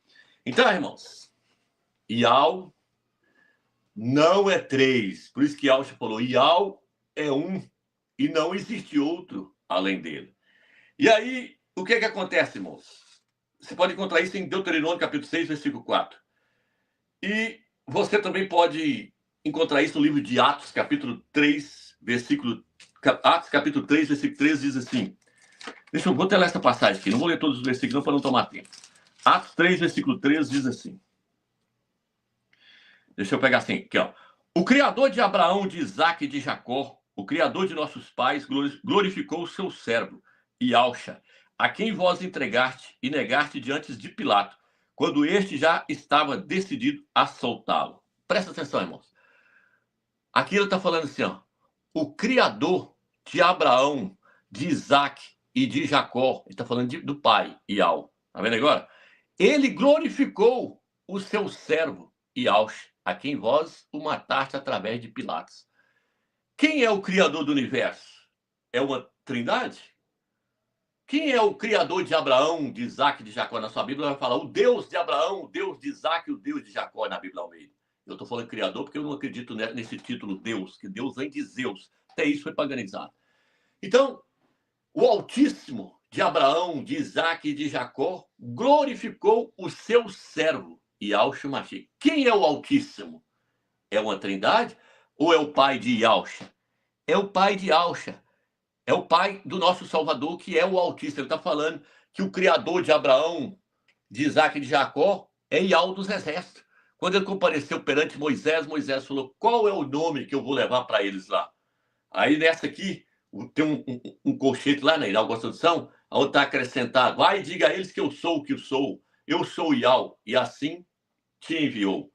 Então, irmãos, Ial não é 3. Por isso que Yahusha falou, Ial é um e não existe outro além dele. E aí, o que acontece, irmãos? Você pode encontrar isso em Deuteronômio, capítulo 6, versículo 4. E você também pode encontrar isso no livro de Atos, capítulo 3, versículo... Atos, capítulo 3, versículo 13, diz assim... Vou ter essa passagem aqui, não vou ler todos os versículos, não, para não tomar tempo. Atos 3, versículo 13, diz assim... Deixa eu pegar assim, aqui, ó. O Criador de Abraão, de Isaac e de Jacó, o Criador de nossos pais, glorificou o seu servo, Yahusha, a quem vós entregaste e negaste diante de Pilato, quando este já estava decidido a soltá-lo. Presta atenção, irmãos. Aqui ele está falando assim, ó. O Criador de Abraão, de Isaac e de Jacó, ele está falando do pai, Ial. Tá vendo agora? Ele glorificou o seu servo, Yahusha, a quem vós o mataste através de Pilatos. Quem é o Criador do universo? É uma trindade? Quem é o Criador de Abraão, de Isaac e de Jacó? Na sua Bíblia vai falar o Deus de Abraão, o Deus de Isaac e o Deus de Jacó na Bíblia Almeida. Eu estou falando Criador porque eu não acredito nesse título Deus, que Deus vem de Zeus. Até isso foi paganizado. Então, o Altíssimo de Abraão, de Isaac e de Jacó glorificou o seu servo, Yahusha Mashiach. Quem é o Altíssimo? É uma trindade ou é o pai de Yahusha? É o pai de Yahusha. É o pai do nosso Salvador, que é o Altíssimo. Ele está falando que o Criador de Abraão, de Isaac e de Jacó é Ial dos exércitos. Quando ele compareceu perante Moisés, Moisés falou, qual é o nome que eu vou levar para eles lá? Aí nessa aqui, tem um colchete lá na inauguração, onde está acrescentado, vai e diga a eles que eu sou o que eu sou Ial, e assim te enviou.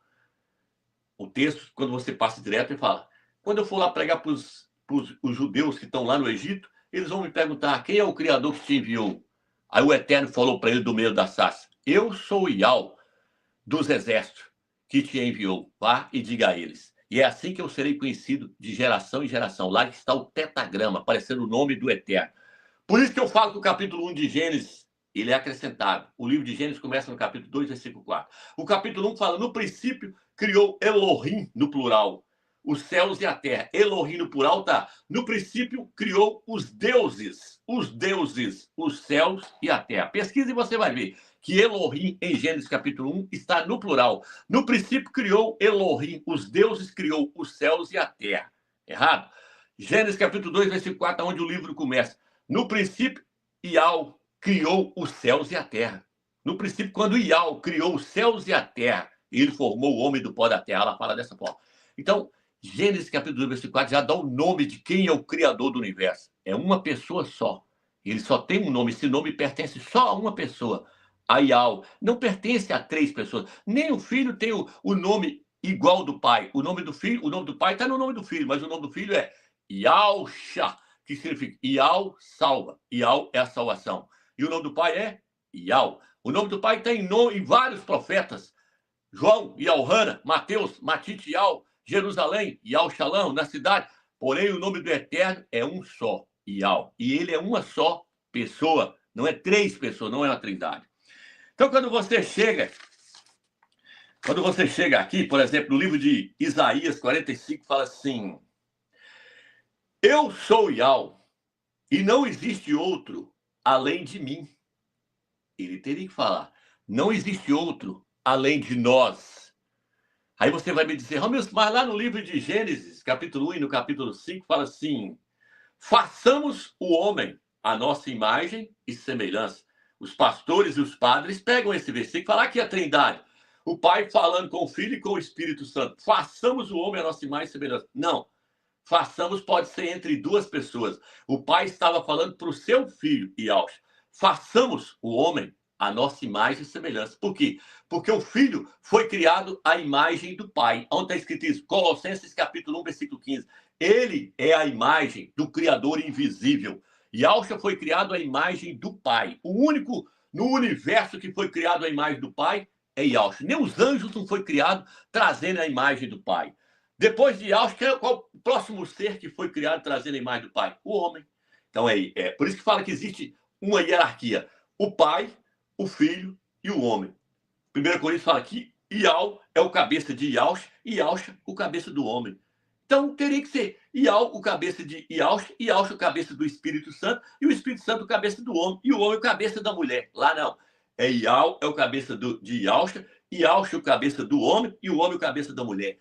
O texto, quando você passa direto, ele fala, quando eu for lá pregar para os judeus que estão lá no Egito, eles vão me perguntar, quem é o Criador que te enviou? Aí o Eterno falou para ele do meio da sarça, eu sou o Ial dos exércitos que te enviou, vá e diga a eles. E é assim que eu serei conhecido de geração em geração. Lá está o tetagrama, aparecendo o nome do Eterno. Por isso que eu falo que o capítulo 1 de Gênesis, ele é acrescentado. O livro de Gênesis começa no capítulo 2, versículo 4. O capítulo 1 fala, no princípio, criou Elohim, no plural, os céus e a terra. Elohim, no plural, tá. No princípio, criou os deuses, os céus e a terra. Pesquisa e você vai ver que Elohim, em Gênesis capítulo 1, está no plural. No princípio, criou Elohim, os deuses criou os céus e a terra. Errado? Gênesis capítulo 2, versículo 4, onde o livro começa. No princípio, Ial criou os céus e a terra. No princípio, quando Ial criou os céus e a terra, ele formou o homem do pó da terra. Ela fala dessa forma. Então, Gênesis capítulo 2, versículo 4 já dá o nome de quem é o Criador do universo. É uma pessoa só. Ele só tem um nome. Esse nome pertence só a uma pessoa, a Yahweh. Não pertence a 3 pessoas. Nem o filho tem o nome igual do pai. O nome do filho, o nome do pai está no nome do filho, mas o nome do filho é Yahusha, que significa Yahweh salva. Yahweh é a salvação. E o nome do pai é Yahweh. O nome do pai está em vários profetas. João, Yahana, Mateus, Matite, Yahweh, Jerusalém, Yahweh Shalom, na cidade. Porém, o nome do Eterno é um só, Yahweh. E ele é uma só pessoa, não é 3 pessoas, não é uma trindade. Então, quando você chega aqui, por exemplo, no livro de Isaías 45, fala assim: eu sou Yahweh, e não existe outro além de mim. Ele teria que falar: não existe outro além de nós. Aí você vai me dizer, mas lá no livro de Gênesis, capítulo 1 e no capítulo 5, fala assim: façamos o homem a nossa imagem e semelhança. Os pastores e os padres pegam esse versículo e falam aqui a trindade. O pai falando com o filho e com o Espírito Santo. Façamos o homem a nossa imagem e semelhança. Não. Façamos pode ser entre 2 pessoas. O pai estava falando para o seu filho, Yahweh. Façamos o homem a nossa imagem e semelhança. Por quê? Porque o filho foi criado à imagem do pai. Onde está escrito isso? Colossenses capítulo 1, versículo 15. Ele é a imagem do Criador invisível. Yahweh foi criado à imagem do pai. O único no universo que foi criado à imagem do pai é Yahweh. Nem os anjos não foi criado trazendo a imagem do pai. Depois de Yahweh, qual o próximo ser que foi criado trazendo a imagem do pai? O homem. Então é por isso que fala que existe uma hierarquia. O pai, o filho e o homem. 1 Coríntios fala que Yahweh é o cabeça de Yahweh e Yahweh o cabeça do homem. Então teria que ser Yahweh o cabeça de Yahweh, Yahweh o cabeça do Espírito Santo e o Espírito Santo o cabeça do homem e o homem o cabeça da mulher. Lá não. É Yahweh é o cabeça de Yahweh, Yahweh o cabeça do homem e o homem o cabeça da mulher.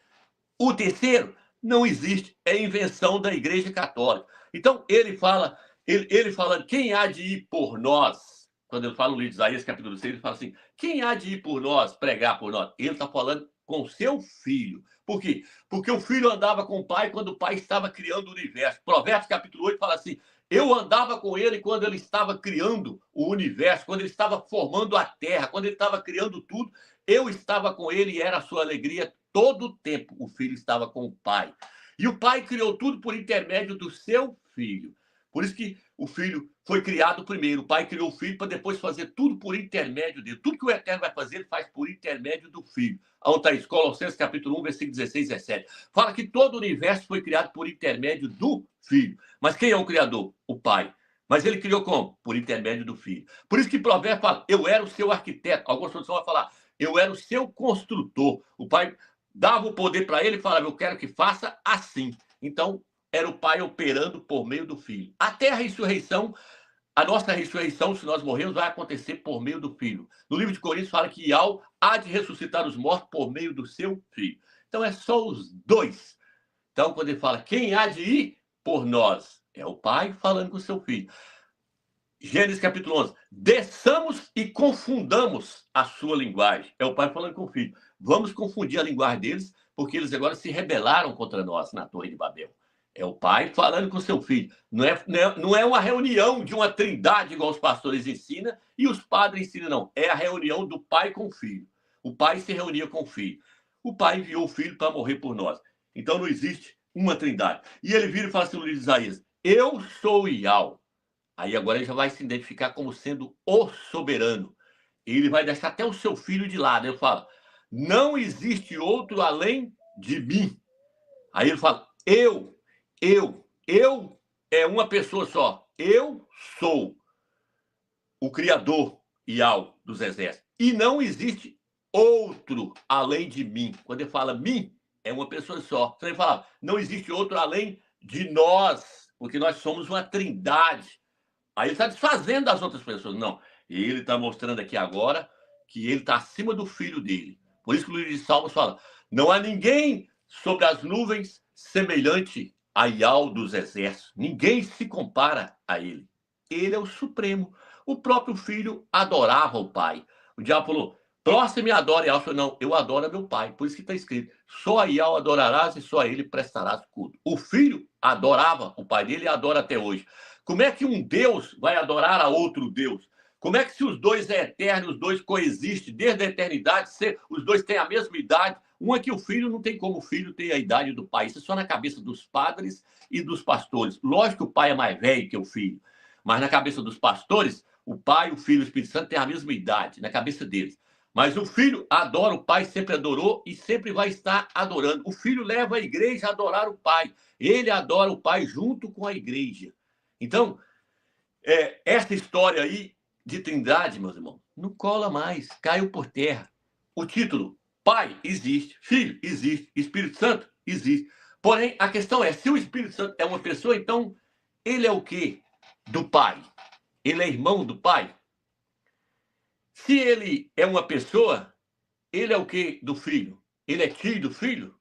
O terceiro não existe, é invenção da Igreja Católica. Então, ele fala quem há de ir por nós? Quando eu falo no livro de Isaías, capítulo 6, ele fala assim, quem há de ir por nós, pregar por nós? Ele está falando com seu filho. Por quê? Porque o filho andava com o pai quando o pai estava criando o universo. Provérbios, capítulo 8, fala assim, eu andava com ele quando ele estava criando o universo, quando ele estava formando a terra, quando ele estava criando tudo, eu estava com ele e era a sua alegria. Todo o tempo o filho estava com o pai. E o pai criou tudo por intermédio do seu filho. Por isso que o filho foi criado primeiro. O pai criou o filho para depois fazer tudo por intermédio dele. Tudo que o Eterno vai fazer, ele faz por intermédio do filho. Onde está isso? Colossenses capítulo 1, versículo 16 e 17. Fala que todo o universo foi criado por intermédio do filho. Mas quem é o criador? O pai. Mas ele criou como? Por intermédio do filho. Por isso que Provérbios fala, eu era o seu arquiteto. Algumas traduções vão falar, eu era o seu construtor. O pai dava o poder para ele e falava, eu quero que faça assim. Então, era o pai operando por meio do filho. Até a ressurreição, a nossa ressurreição, se nós morrermos, vai acontecer por meio do filho. No livro de Coríntios fala que Yahweh há de ressuscitar os mortos por meio do seu filho. Então, é só os 2. Então, quando ele fala, quem há de ir por nós? É o pai falando com o seu filho. Gênesis capítulo 11. Desçamos e confundamos a sua linguagem. É o pai falando com o filho. Vamos confundir a linguagem deles, porque eles agora se rebelaram contra nós na Torre de Babel. É o pai falando com o seu filho. Não é uma reunião de uma trindade, igual os pastores ensinam, e os padres ensinam, não. É a reunião do pai com o filho. O pai se reunia com o filho. O pai enviou o filho para morrer por nós. Então não existe uma trindade. E ele vira e fala assim no livro de Isaías, eu sou Yahweh. Aí agora ele já vai se identificar como sendo o soberano. E ele vai deixar até o seu filho de lado. Ele fala, não existe outro além de mim. Aí ele fala, eu é uma pessoa só. Eu sou o Criador Yahweh dos exércitos. E não existe outro além de mim. Quando ele fala mim, é uma pessoa só. Então ele fala, não existe outro além de nós, porque nós somos uma trindade. Aí ele está desfazendo das outras pessoas. Não, ele está mostrando aqui agora que ele está acima do filho dele. Por isso que o livro de Salmos fala, não há ninguém sobre as nuvens semelhante a Yahweh dos exércitos. Ninguém se compara a ele. Ele é o supremo. O próprio filho adorava o pai. O diabo falou, próximo me adora. E Yahweh falou, não, eu adoro a meu pai. Por isso que está escrito, só a Yahweh adorarás e só a ele prestarás culto. O filho adorava o pai dele e adora até hoje. Como é que um Deus vai adorar a outro Deus? Como é que se os dois é eterno, os dois coexistem desde a eternidade, se os dois têm a mesma idade? Um é que o filho não tem como o filho ter a idade do pai. Isso é só na cabeça dos padres e dos pastores. Lógico que o pai é mais velho que o filho, mas na cabeça dos pastores, o pai, o filho e o Espírito Santo têm a mesma idade, na cabeça deles. Mas o filho adora o pai, sempre adorou e sempre vai estar adorando. O filho leva a igreja a adorar o pai. Ele adora o pai junto com a igreja. Então, essa história aí de Trindade, meus irmãos, não cola mais, caiu por terra. O título, Pai existe, Filho existe, Espírito Santo existe. Porém, a questão é, se o Espírito Santo é uma pessoa, então ele é o quê do Pai? Ele é irmão do Pai? Se ele é uma pessoa, ele é o quê do Filho? Ele é tio do Filho?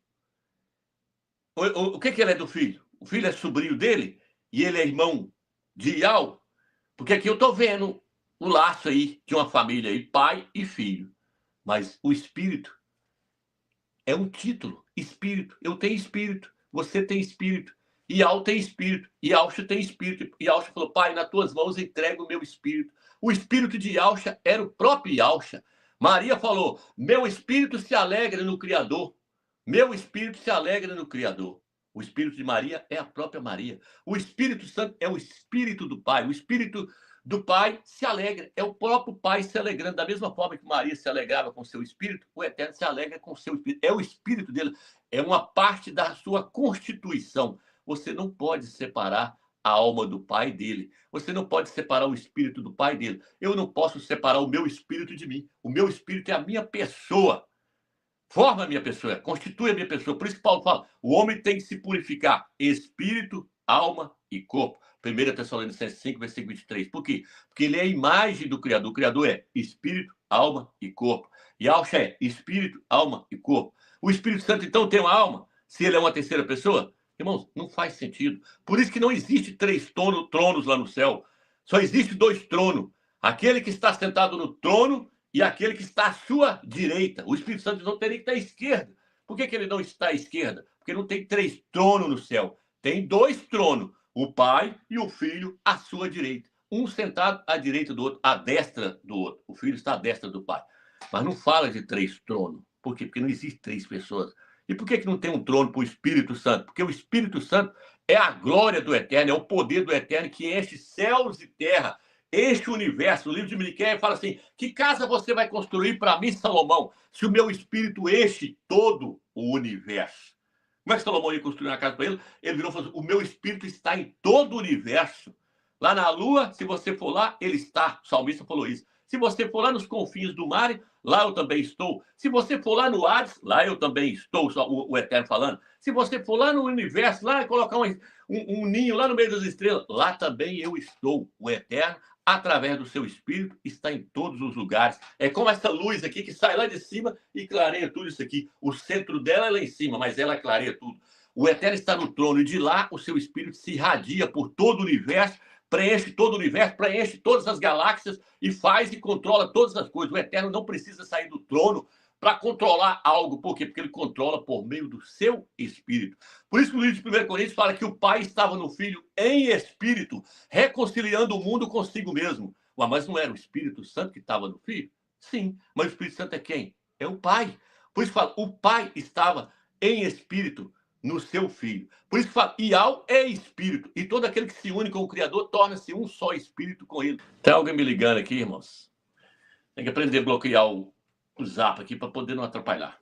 O que ele é do Filho? O Filho é sobrinho dele? E ele é irmão de Iau? Porque aqui eu estou vendo o laço aí de uma família aí, pai e filho. Mas o espírito é um título. Espírito. Eu tenho espírito. Você tem espírito. Iau tem espírito. Iauxa tem espírito. Iauxa falou, pai, nas tuas mãos entrego o meu espírito. O espírito de Iauxa era o próprio Iauxa. Maria falou, meu espírito se alegra no Criador. Meu espírito se alegra no Criador. O espírito de Maria é a própria Maria. O Espírito Santo é o espírito do Pai. O espírito do Pai se alegra. É o próprio Pai se alegrando. Da mesma forma que Maria se alegrava com seu espírito, o Eterno se alegra com seu espírito. É o espírito dele. É uma parte da sua constituição. Você não pode separar a alma do Pai dele. Você não pode separar o espírito do Pai dele. Eu não posso separar o meu espírito de mim. O meu espírito é a minha pessoa. Forma a minha pessoa, constitui a minha pessoa. Por isso que Paulo fala, o homem tem que se purificar, espírito, alma e corpo. 1 Tessalonicenses 5, versículo 23. Por quê? Porque ele é a imagem do Criador. O Criador é espírito, alma e corpo. E Alxa é espírito, alma e corpo. O Espírito Santo, então, tem uma alma? Se ele é uma terceira pessoa? Irmãos, não faz sentido. Por isso que não existe 3 tronos lá no céu. Só existe 2 tronos. Aquele que está sentado no trono e aquele que está à sua direita. O Espírito Santo não teria que estar à esquerda. Por que ele não está à esquerda? Porque não tem 3 tronos no céu. Tem 2 tronos. O Pai e o Filho à sua direita. Um sentado à direita do outro, à destra do outro. O Filho está à destra do Pai. Mas não fala de 3 tronos. Por quê? Porque não existe 3 pessoas. E por que não tem um trono para o Espírito Santo? Porque o Espírito Santo é a glória do Eterno, é o poder do Eterno que enche céus e terra. Este universo, o livro de Miqueias fala assim, que casa você vai construir para mim, Salomão, se o meu espírito enche todo o universo? Como é que Salomão ia construir uma casa para ele? Ele virou e falou assim, o meu espírito está em todo o universo. Lá na lua, se você for lá, ele está. O salmista falou isso. Se você for lá nos confins do mar, lá eu também estou. Se você for lá no Hades, lá eu também estou, o Eterno falando. Se você for lá no universo, lá colocar um ninho lá no meio das estrelas, lá também eu estou, o Eterno, através do seu espírito, está em todos os lugares. É como essa luz aqui que sai lá de cima e clareia tudo isso aqui. O centro dela é lá em cima, mas ela clareia tudo. O Eterno está no trono e de lá o seu espírito se irradia por todo o universo, preenche todo o universo, preenche todas as galáxias e faz e controla todas as coisas. O Eterno não precisa sair do trono para controlar algo. Por quê? Porque ele controla por meio do seu espírito. Por isso que o livro de 1 Coríntios fala que o Pai estava no Filho em espírito, reconciliando o mundo consigo mesmo. Mas não era o Espírito Santo que estava no Filho? Sim, mas o Espírito Santo é quem? É o Pai. Por isso que fala, o Pai estava em espírito no seu Filho. Por isso que fala, Iau é espírito, e todo aquele que se une com o Criador torna-se um só espírito com ele. Tem alguém me ligando aqui, irmãos? Tem que aprender a bloquear o zap aqui para poder não atrapalhar.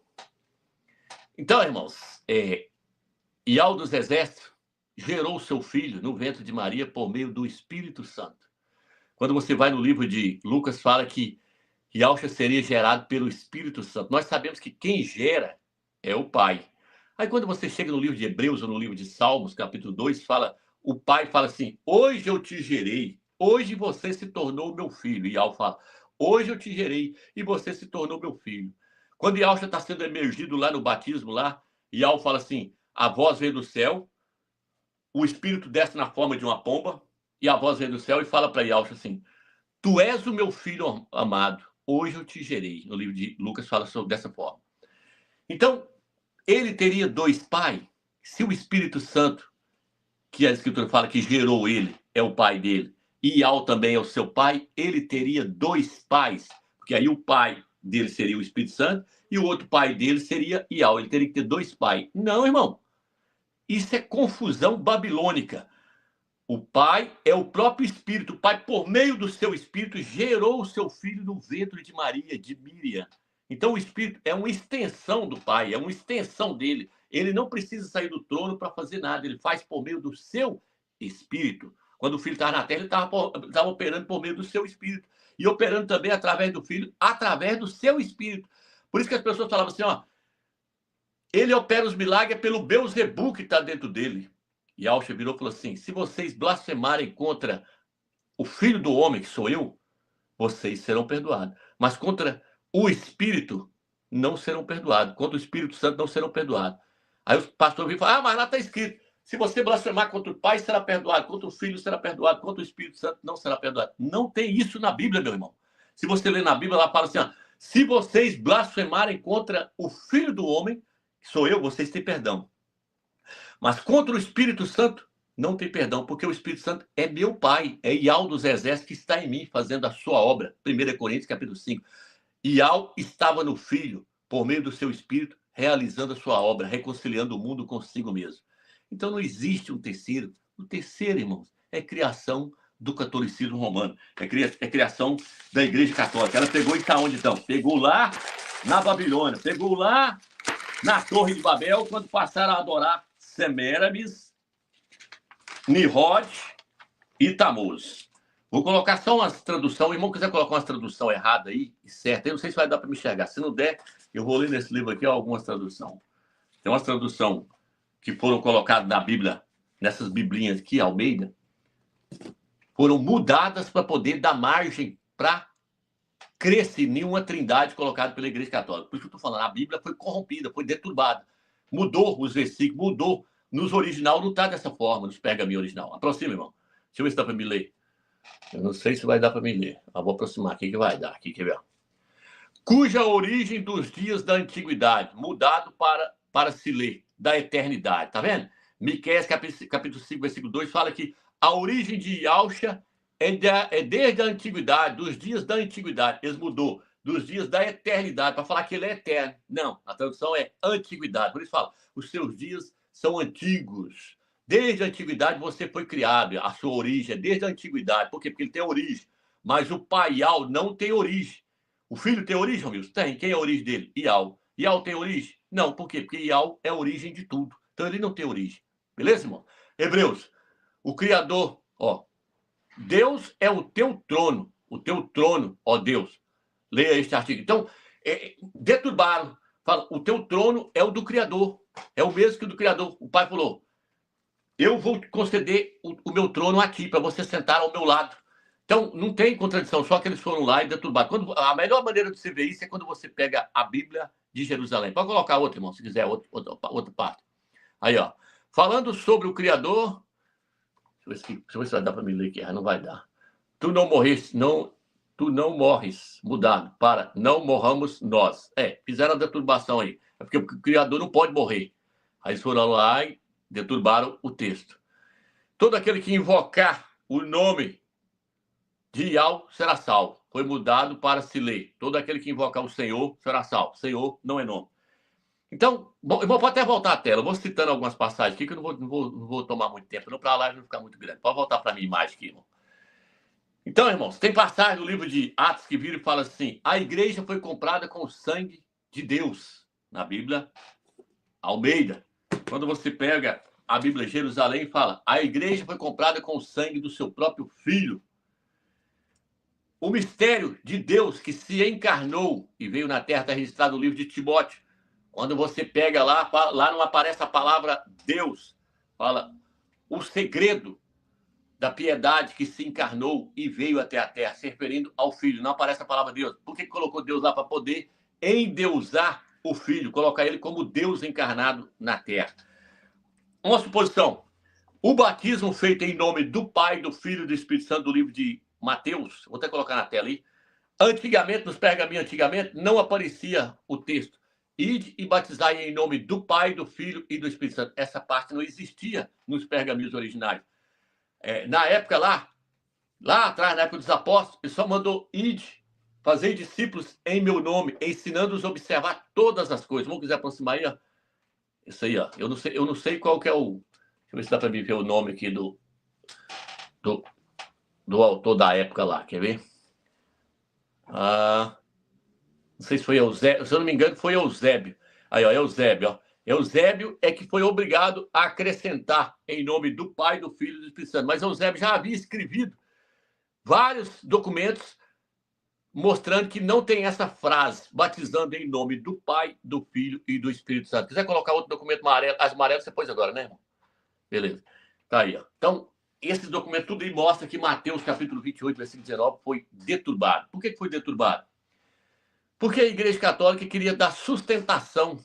Então, irmãos, Iau dos Exércitos gerou seu filho no ventre de Maria por meio do Espírito Santo. Quando você vai no livro de Lucas, fala que Iauxa seria gerado pelo Espírito Santo. Nós sabemos que quem gera é o Pai. Aí quando você chega no livro de Hebreus ou no livro de Salmos, capítulo 2, o Pai fala assim, hoje eu te gerei, hoje você se tornou meu filho. E Iau fala, hoje eu te gerei e você se tornou meu filho. Quando Iauxa está sendo emergido lá no batismo, Iau fala assim, a voz veio do céu, o Espírito desce na forma de uma pomba, e a voz vem do céu e fala para Iauxa assim, tu és o meu filho amado, hoje eu te gerei. No livro de Lucas fala dessa forma. Então, ele teria 2 pais, se o Espírito Santo, que a Escritura fala que gerou ele, é o pai dele e Ial também é o seu pai, ele teria dois pais, porque aí o pai dele seria o Espírito Santo e o outro pai dele seria Ial. Ele teria que ter dois pais. Não, irmão. Isso é confusão babilônica. O pai é o próprio Espírito. O pai, por meio do seu Espírito, gerou o seu filho no ventre de Maria, de Miriam. Então, o Espírito é uma extensão do pai, é uma extensão dele. Ele não precisa sair do trono para fazer nada. Ele faz por meio do seu Espírito. Quando o filho estava na terra, ele estava operando por meio do seu Espírito. E operando também através do filho, através do seu Espírito. Por isso que as pessoas falavam assim, ó, ele opera os milagres pelo Beelzebu que está dentro dele. E Alcha virou e falou assim, se vocês blasfemarem contra o Filho do Homem, que sou eu, vocês serão perdoados. Mas contra o Espírito, não serão perdoados. Contra o Espírito Santo, não serão perdoados. Aí o pastor veio e falou, mas lá está escrito, se você blasfemar contra o Pai, será perdoado. Contra o Filho, será perdoado. Contra o Espírito Santo, não será perdoado. Não tem isso na Bíblia, meu irmão. Se você ler na Bíblia, ela fala assim, ó, se vocês blasfemarem contra o Filho do Homem, que sou eu, vocês têm perdão. Mas contra o Espírito Santo, não tem perdão, porque o Espírito Santo é meu Pai, é Ial dos Exércitos que está em mim, fazendo a sua obra. 1 Coríntios, capítulo 5. Ial estava no Filho, por meio do seu Espírito, realizando a sua obra, reconciliando o mundo consigo mesmo. Então não existe um terceiro. O terceiro, irmãos, é criação do catolicismo romano. É criação da Igreja Católica. Ela pegou e está onde então? Pegou lá na Babilônia, pegou lá na Torre de Babel, quando passaram a adorar Semiramis, Nimrod e Tammuz. Vou colocar só uma tradução. O irmão quiser colocar uma tradução errada aí, certa, eu não sei se vai dar para me enxergar. Se não der, eu vou ler nesse livro aqui ó, algumas traduções. Tem umas traduções que foram colocadas na Bíblia, nessas biblinhas aqui, Almeida, foram mudadas para poder dar margem para crescer nenhuma trindade colocada pela Igreja Católica. Por isso que eu estou falando, a Bíblia foi corrompida, foi deturbada. Mudou os versículos, mudou. Nos original não está dessa forma, nos pergaminhos original. Aproxima, irmão. Deixa eu ver se dá para me ler. Eu não sei se vai dar para me ler. Eu vou aproximar aqui que vai dar. Aqui, quer ver? Cuja origem dos dias da antiguidade, mudado para se ler, da eternidade. Tá vendo? Miqueias, capítulo 5, versículo 2, fala que a origem de Yahshua é desde a antiguidade, dos dias da antiguidade. Eles mudou dos dias da eternidade, para falar que ele é eterno. Não, a tradução é antiguidade. Por isso fala, os seus dias são antigos. Desde a antiguidade você foi criado, a sua origem é desde a antiguidade. Por quê? Porque ele tem origem. Mas o pai Ial não tem origem. O filho tem origem, Romilson? Tem. Quem é a origem dele? Ial. Ial tem origem? Não. Por quê? Porque Ial é a origem de tudo. Então ele não tem origem. Beleza, irmão? Hebreus. O Criador, ó. Deus é o teu trono. O teu trono, ó Deus. Leia este artigo. Então, deturbaram. Fala, o teu trono é o do Criador. É o mesmo que o do Criador. O pai falou, eu vou conceder o meu trono a ti, para você sentar ao meu lado. Então, não tem contradição, só que eles foram lá e deturbaram. A melhor maneira de você ver isso é quando você pega a Bíblia de Jerusalém. Pode colocar outra, irmão, se quiser, outra parte. Aí, ó. Falando sobre o Criador... Deixa eu ver se vai dar para me ler aqui. Não vai dar. Tu não morres, mudado, para não morramos nós. Fizeram a deturbação aí. É porque o Criador não pode morrer. Aí eles foram lá e deturbaram o texto. Todo aquele que invocar o nome de Ial será salvo. Foi mudado para se ler. Todo aquele que invocar o Senhor será salvo. Senhor não é nome. Então, bom, eu vou até voltar à tela. Eu vou citando algumas passagens aqui que eu não vou tomar muito tempo. Não, para a live não ficar muito grande. Pode voltar para a minha imagem aqui, irmão. Então, irmãos, tem passagem no livro de Atos que vira e fala assim, a igreja foi comprada com o sangue de Deus. Na Bíblia, Almeida. Quando você pega a Bíblia Jerusalém, fala, a igreja foi comprada com o sangue do seu próprio filho. O mistério de Deus que se encarnou e veio na terra, está registrado no livro de Timóteo. Quando você pega lá não aparece a palavra Deus. Fala o segredo da piedade que se encarnou e veio até a terra, se referindo ao Filho. Não aparece a palavra Deus. Por que colocou Deus lá? Para poder endeusar o Filho, colocar ele como Deus encarnado na terra. Uma suposição. O batismo feito em nome do Pai, do Filho e do Espírito Santo, do livro de Mateus, vou até colocar na tela aí, antigamente, nos pergaminhos antigamente, não aparecia o texto. Ide e batizai em nome do Pai, do Filho e do Espírito Santo. Essa parte não existia nos pergaminhos originais. na época lá atrás, na época dos apóstolos, ele só mandou ide, fazer discípulos em meu nome, ensinando-os a observar todas as coisas. Vamos quiser aproximar aí, ó. Isso aí, ó. Eu não sei qual que é o... Deixa eu ver se dá para me ver o nome aqui do autor da época lá. Quer ver? Não sei se foi Eusébio. Se eu não me engano, foi Eusébio. Aí, ó, Eusébio, ó. Eusébio é que foi obrigado a acrescentar em nome do Pai, do Filho e do Espírito Santo. Mas Eusébio já havia escrevido vários documentos mostrando que não tem essa frase, batizando em nome do Pai, do Filho e do Espírito Santo. Se quiser colocar outro documento amarelo, as amarelas você pôs agora, né, irmão? Beleza. Tá aí, ó. Então, esses documentos tudo aí mostra que Mateus, capítulo 28, versículo 19, foi deturbado. Por que foi deturbado? Porque a Igreja Católica queria dar sustentação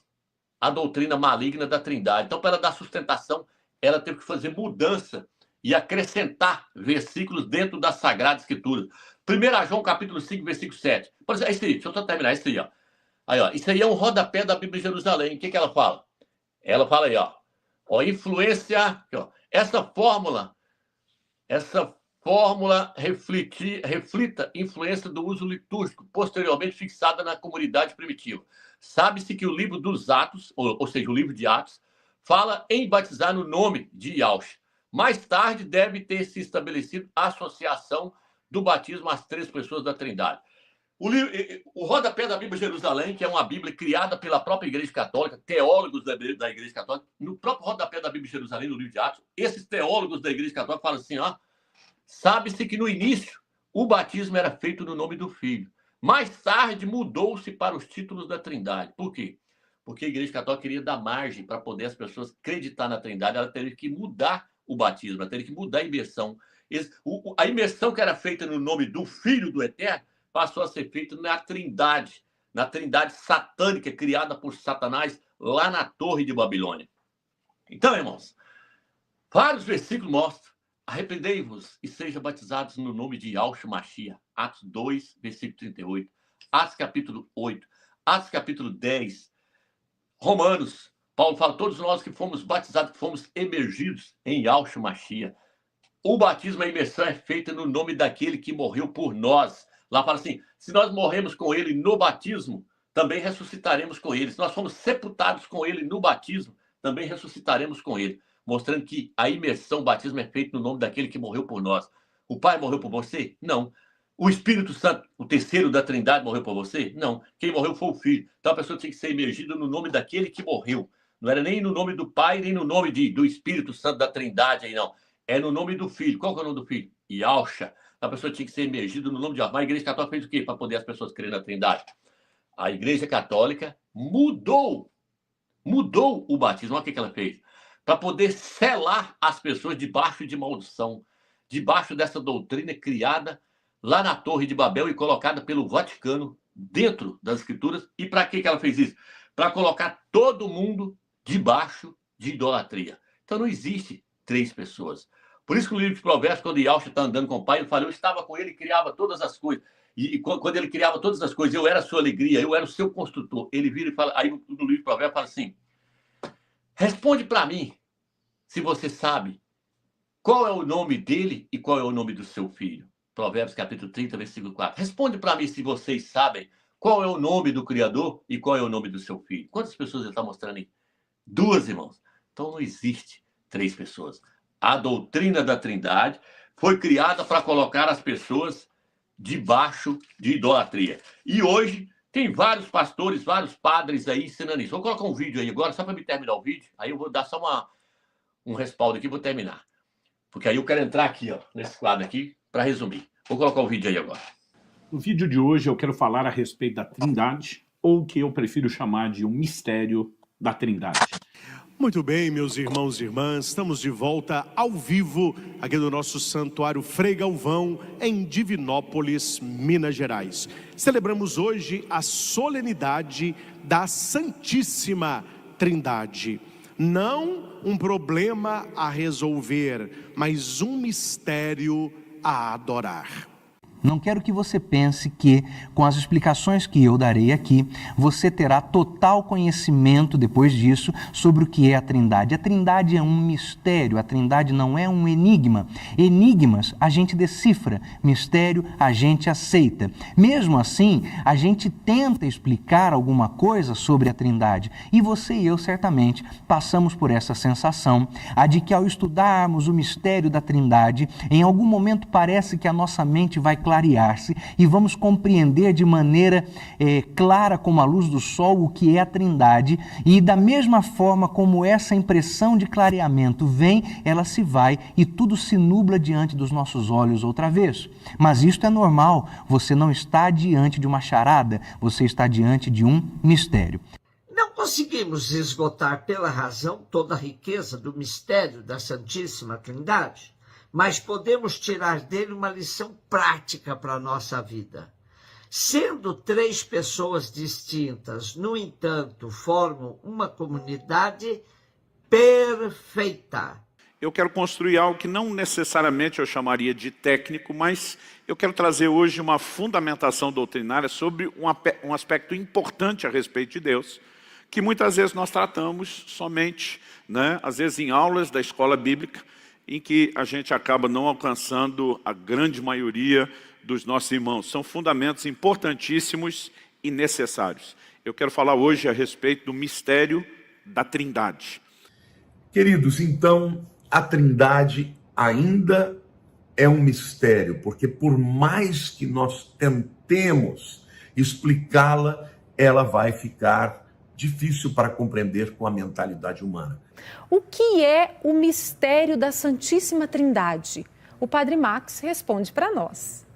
à doutrina maligna da Trindade. Então, para ela dar sustentação, ela teve que fazer mudança e acrescentar versículos dentro das Sagradas Escrituras. 1 João, capítulo 5, versículo 7. Por exemplo, isso aí, deixa eu só terminar isso aí, ó. Aí, ó. Isso aí é um rodapé da Bíblia de Jerusalém. O que ela fala? Ela fala aí, ó. Influência... Aqui, ó. Essa fórmula reflita influência do uso litúrgico, posteriormente fixada na comunidade primitiva. Sabe-se que o livro dos Atos, ou seja, o livro de Atos, fala em batizar no nome de Yahshua. Mais tarde deve ter se estabelecido a associação do batismo às três pessoas da Trindade. O rodapé da Bíblia de Jerusalém, que é uma Bíblia criada pela própria Igreja Católica, teólogos da Igreja Católica, no próprio rodapé da Bíblia de Jerusalém, no livro de Atos, esses teólogos da Igreja Católica falam assim, ó, sabe-se que no início o batismo era feito no nome do Filho. Mais tarde mudou-se para os títulos da Trindade. Por quê? Porque a Igreja Católica queria dar margem para poder as pessoas acreditar na Trindade, ela teria que mudar o batismo, ela teria que mudar a imersão. A imersão que era feita no nome do Filho do Eterno passou a ser feita na Trindade satânica criada por Satanás lá na Torre de Babilônia. Então, irmãos, vários versículos mostram: arrependei-vos e sejam batizados no nome de Yahshua Mashiach. Atos 2, versículo 38. Atos capítulo 8. Atos capítulo 10. Romanos. Paulo fala, todos nós que fomos batizados, que fomos emergidos em Yahshua Mashiach. O batismo, a imersão é feita no nome daquele que morreu por nós. Lá fala assim, se nós morremos com ele no batismo, também ressuscitaremos com ele. Se nós fomos sepultados com ele no batismo, também ressuscitaremos com ele. Mostrando que a imersão, o batismo é feito no nome daquele que morreu por nós. O Pai morreu por você? Não. O Espírito Santo, o terceiro da Trindade, morreu por você? Não. Quem morreu foi o Filho. Então a pessoa tinha que ser imergida no nome daquele que morreu. Não era nem no nome do Pai, nem no nome do Espírito Santo da Trindade aí, não. É no nome do Filho. Qual que é o nome do Filho? Yahshua. A pessoa tinha que ser imergida no nome de Yahshua. Mas a Igreja Católica fez o quê para poder as pessoas crerem na Trindade? A Igreja Católica mudou o batismo. Olha o que ela fez. Para poder selar as pessoas debaixo de maldição, debaixo dessa doutrina criada lá na Torre de Babel e colocada pelo Vaticano dentro das Escrituras. E para que ela fez isso? Para colocar todo mundo debaixo de idolatria. Então não existe três pessoas. Por isso que no livro de Provérbios, quando Yahshua está andando com o Pai, ele fala, eu estava com ele e criava todas as coisas. E quando ele criava todas as coisas, eu era a sua alegria, eu era o seu construtor. Ele vira e fala, aí no livro de Provérbios fala assim, responde para mim, se você sabe qual é o nome dele e qual é o nome do seu filho. Provérbios capítulo 30, versículo 4. Responde para mim se vocês sabem qual é o nome do Criador e qual é o nome do seu filho. Quantas pessoas ele está mostrando aí? 2, irmãos. Então não existe 3 pessoas. A doutrina da Trindade foi criada para colocar as pessoas debaixo de idolatria. E hoje tem vários pastores, vários padres aí ensinando isso. Vou colocar um vídeo aí agora, só para me terminar o vídeo. Aí eu vou dar só um respaldo aqui e vou terminar. Porque aí eu quero entrar aqui, ó, nesse quadro aqui, para resumir. Vou colocar o vídeo aí agora. No vídeo de hoje eu quero falar a respeito da Trindade, ou o que eu prefiro chamar de um mistério da Trindade. Muito bem, meus irmãos e irmãs, estamos de volta ao vivo aqui do nosso Santuário Frei Galvão, em Divinópolis, Minas Gerais. Celebramos hoje a solenidade da Santíssima Trindade. Não um problema a resolver, mas um mistério a adorar. Não quero que você pense que, com as explicações que eu darei aqui, você terá total conhecimento, depois disso, sobre o que é a Trindade. A Trindade é um mistério, a Trindade não é um enigma. Enigmas a gente decifra, mistério a gente aceita. Mesmo assim, a gente tenta explicar alguma coisa sobre a Trindade. E você e eu, certamente, passamos por essa sensação, a de que ao estudarmos o mistério da Trindade, em algum momento parece que a nossa mente vai clarear-se e vamos compreender de maneira clara como a luz do sol o que é a Trindade, e da mesma forma como essa impressão de clareamento vem, ela se vai e tudo se nubla diante dos nossos olhos outra vez. Mas isto é normal, você não está diante de uma charada, você está diante de um mistério. Não conseguimos esgotar pela razão toda a riqueza do mistério da Santíssima Trindade, mas podemos tirar dele uma lição prática para a nossa vida. Sendo três pessoas distintas, no entanto, formam uma comunidade perfeita. Eu quero construir algo que não necessariamente eu chamaria de técnico, mas eu quero trazer hoje uma fundamentação doutrinária sobre um aspecto importante a respeito de Deus, que muitas vezes nós tratamos somente, às vezes em aulas da escola bíblica, em que a gente acaba não alcançando a grande maioria dos nossos irmãos. São fundamentos importantíssimos e necessários. Eu quero falar hoje a respeito do mistério da Trindade. Queridos, então, a Trindade ainda é um mistério, porque por mais que nós tentemos explicá-la, ela vai ficar difícil para compreender com a mentalidade humana. O que é o mistério da Santíssima Trindade? O Padre Max responde para nós.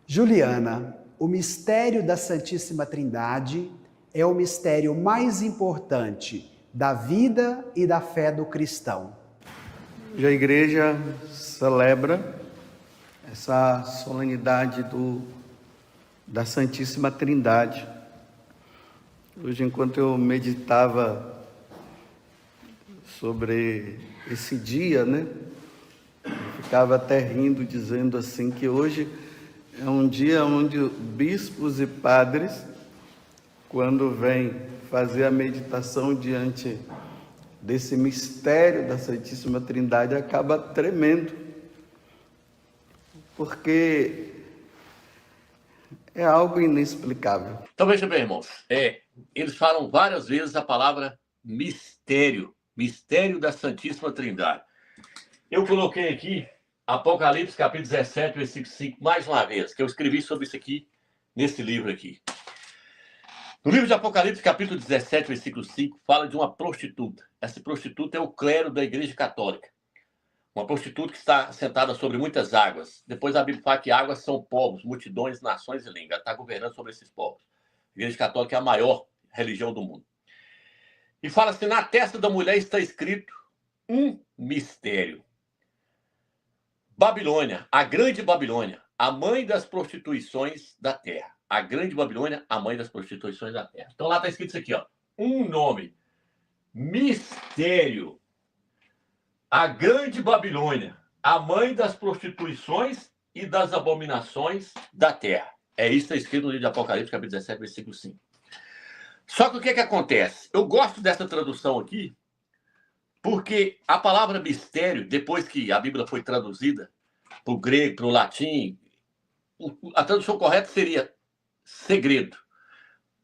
Juliana, o mistério da Santíssima Trindade é o mistério mais importante da vida e da fé do cristão. A igreja celebra essa solenidade da Santíssima Trindade. Hoje, enquanto eu meditava sobre esse dia, eu ficava até rindo, dizendo assim, que hoje é um dia onde bispos e padres, quando vêm fazer a meditação diante desse mistério da Santíssima Trindade, acaba tremendo, porque é algo inexplicável. Então veja bem, irmãos, eles falam várias vezes a palavra mistério, mistério da Santíssima Trindade. Eu coloquei aqui Apocalipse capítulo 17, versículo 5, mais uma vez, que eu escrevi sobre isso aqui, nesse livro aqui. No livro de Apocalipse, capítulo 17, versículo 5, fala de uma prostituta. Essa prostituta é o clero da Igreja Católica. Uma prostituta que está sentada sobre muitas águas. Depois a Bíblia fala que águas são povos, multidões, nações e línguas. Ela está governando sobre esses povos. A Igreja Católica é a maior religião do mundo. E fala assim, na testa da mulher está escrito um mistério. Babilônia, a grande Babilônia, a mãe das prostituições da terra. A grande Babilônia, a mãe das prostituições da terra. Então lá está escrito isso aqui, ó. Um nome. Mistério. A grande Babilônia, a mãe das prostituições e das abominações da terra. É isso que está escrito no livro de Apocalipse, capítulo 17, versículo 5. Só que o que acontece? Eu gosto dessa tradução aqui, porque a palavra mistério, depois que a Bíblia foi traduzida para o grego, para o latim, a tradução correta seria segredo.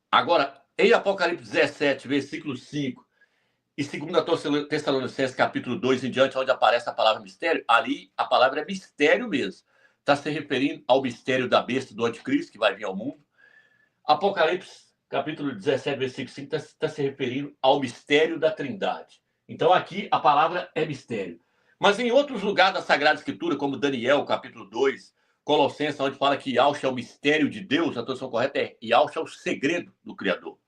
Agora, em Apocalipse 17, versículo 5, e 2 Tessalonicenses, capítulo 2 em diante, onde aparece a palavra mistério, ali a palavra é mistério mesmo. Está se referindo ao mistério da besta do anticristo, que vai vir ao mundo. Apocalipse, capítulo 17, versículo 5, está se referindo ao mistério da Trindade. Então aqui a palavra é mistério. Mas em outros lugares da Sagrada Escritura, como Daniel, capítulo 2, Colossenses, onde fala que Yahshua é o mistério de Deus, a tradução correta é Yahshua é o segredo do Criador.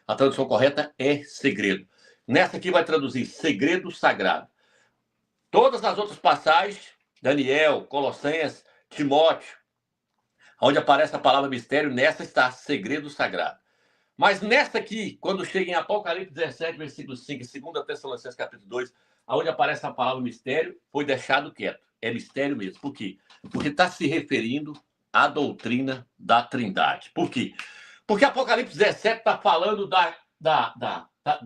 A tradução correta é segredo. Nessa aqui vai traduzir segredo sagrado. Todas as outras passagens, Daniel, Colossenses, Timóteo, onde aparece a palavra mistério, nessa está segredo sagrado. Mas nessa aqui, quando chega em Apocalipse 17, versículo 5, e 2 Tessalonicenses, capítulo 2, onde aparece a palavra mistério, foi deixado quieto. É mistério mesmo. Por quê? Porque está se referindo a doutrina da Trindade. Por quê? Porque Apocalipse 17 está falando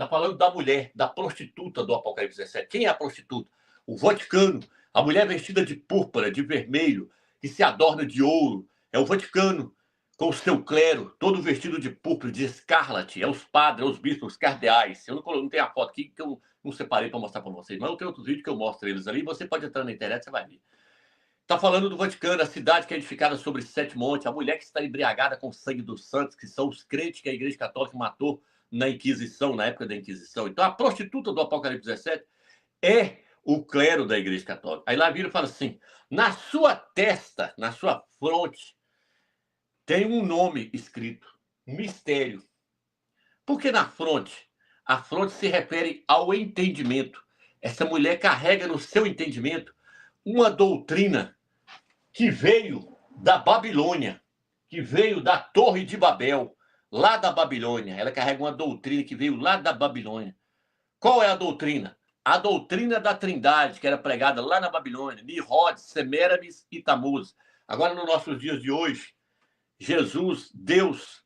falando da mulher, da prostituta do Apocalipse 17. Quem é a prostituta? O Vaticano, a mulher vestida de púrpura, de vermelho, que se adorna de ouro. É o Vaticano, com o seu clero, todo vestido de púrpura, de escarlate. É os padres, é os bispos, os cardeais. Eu não tenho a foto aqui, que eu não separei para mostrar para vocês, mas eu tenho outros vídeos que eu mostro eles ali. Você pode entrar na internet, você vai ver. Está falando do Vaticano, a cidade que é edificada sobre 7 montes, a mulher que está embriagada com o sangue dos santos, que são os crentes que a Igreja Católica matou na Inquisição, na época da Inquisição. Então, a prostituta do Apocalipse 17 é o clero da Igreja Católica. Aí lá vira e fala assim, na sua testa, na sua fronte, tem um nome escrito, mistério. Por que na fronte? A fronte se refere ao entendimento. Essa mulher carrega no seu entendimento uma doutrina que veio da Babilônia, que veio da Torre de Babel, lá da Babilônia. Ela carrega uma doutrina que veio lá da Babilônia. Qual é a doutrina? A doutrina da Trindade, que era pregada lá na Babilônia, Nimrod, Semiramis e Tamuz. Agora, nos nossos dias de hoje, Jesus, Deus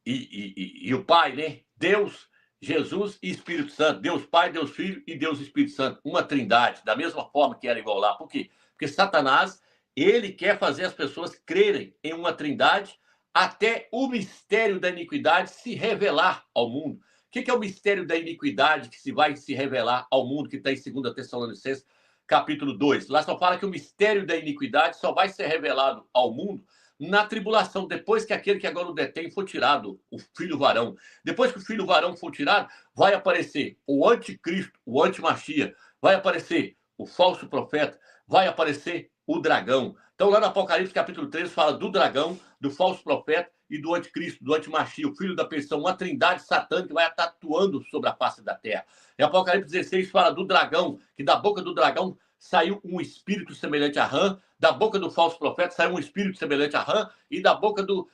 e o Pai, né? Deus, Jesus e Espírito Santo. Deus Pai, Deus Filho e Deus Espírito Santo. Uma trindade, da mesma forma que era igual lá. Por quê? Porque Satanás, ele quer fazer as pessoas crerem em uma trindade até o mistério da iniquidade se revelar ao mundo. O que é o mistério da iniquidade que vai se revelar ao mundo, que está em 2 Tessalonicenses, capítulo 2? Lá só fala que o mistério da iniquidade só vai ser revelado ao mundo na tribulação, depois que aquele que agora o detém for tirado, o filho varão. Depois que o filho varão for tirado, vai aparecer o anticristo, o antimachia, vai aparecer o falso profeta, vai aparecer o dragão. Então, lá no Apocalipse, capítulo 13, fala do dragão, do falso profeta e do anticristo, do antimachia, o filho da perdição, uma trindade satânica que vai estar atuando sobre a face da terra. Em Apocalipse 16 fala do dragão, que da boca do dragão saiu um espírito semelhante a rã, da boca do falso profeta saiu um espírito semelhante a rã, e da boca do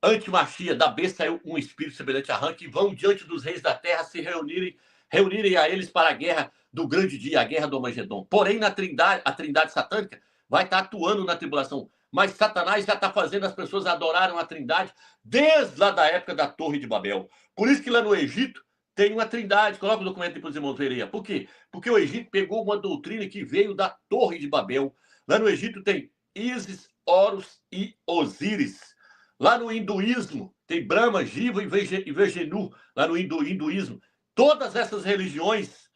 antimachia, da besta, saiu um espírito semelhante a rã, que vão diante dos reis da terra se reunirem a eles para a guerra do grande dia, a guerra do Armagedon. Porém, a trindade satânica vai estar atuando na tribulação. Mas Satanás já está fazendo as pessoas adorarem a trindade desde lá da época da Torre de Babel. Por isso que lá no Egito tem uma trindade. Coloca o documento aí para os irmãos verem aí. Por quê? Porque o Egito pegou uma doutrina que veio da Torre de Babel. Lá no Egito tem Ísis, Horus e Osíris. Lá no hinduísmo tem Brahma, Shiva e Vishnu. Lá no hinduísmo. Todas essas religiões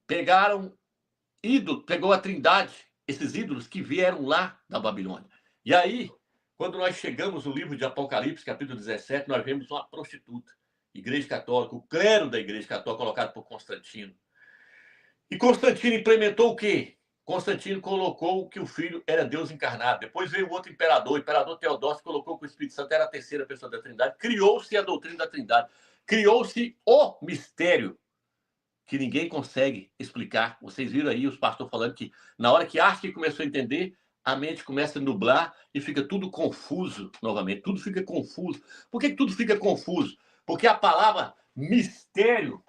pegaram pegou a trindade, esses ídolos que vieram lá da Babilônia. E aí, quando nós chegamos no livro de Apocalipse, capítulo 17, nós vemos uma prostituta, Igreja Católica, o clero da Igreja Católica, colocado por Constantino. E Constantino implementou o quê? Constantino colocou que o Filho era Deus encarnado. Depois veio outro imperador, o imperador Teodósio, colocou que o Espírito Santo era a terceira pessoa da Trindade. Criou-se a doutrina da Trindade. Criou-se o mistério que ninguém consegue explicar. Vocês viram aí os pastores falando que na hora que acha que começou a entender, a mente começa a nublar e fica tudo confuso novamente. Tudo fica confuso. Por que tudo fica confuso? Porque a palavra mistério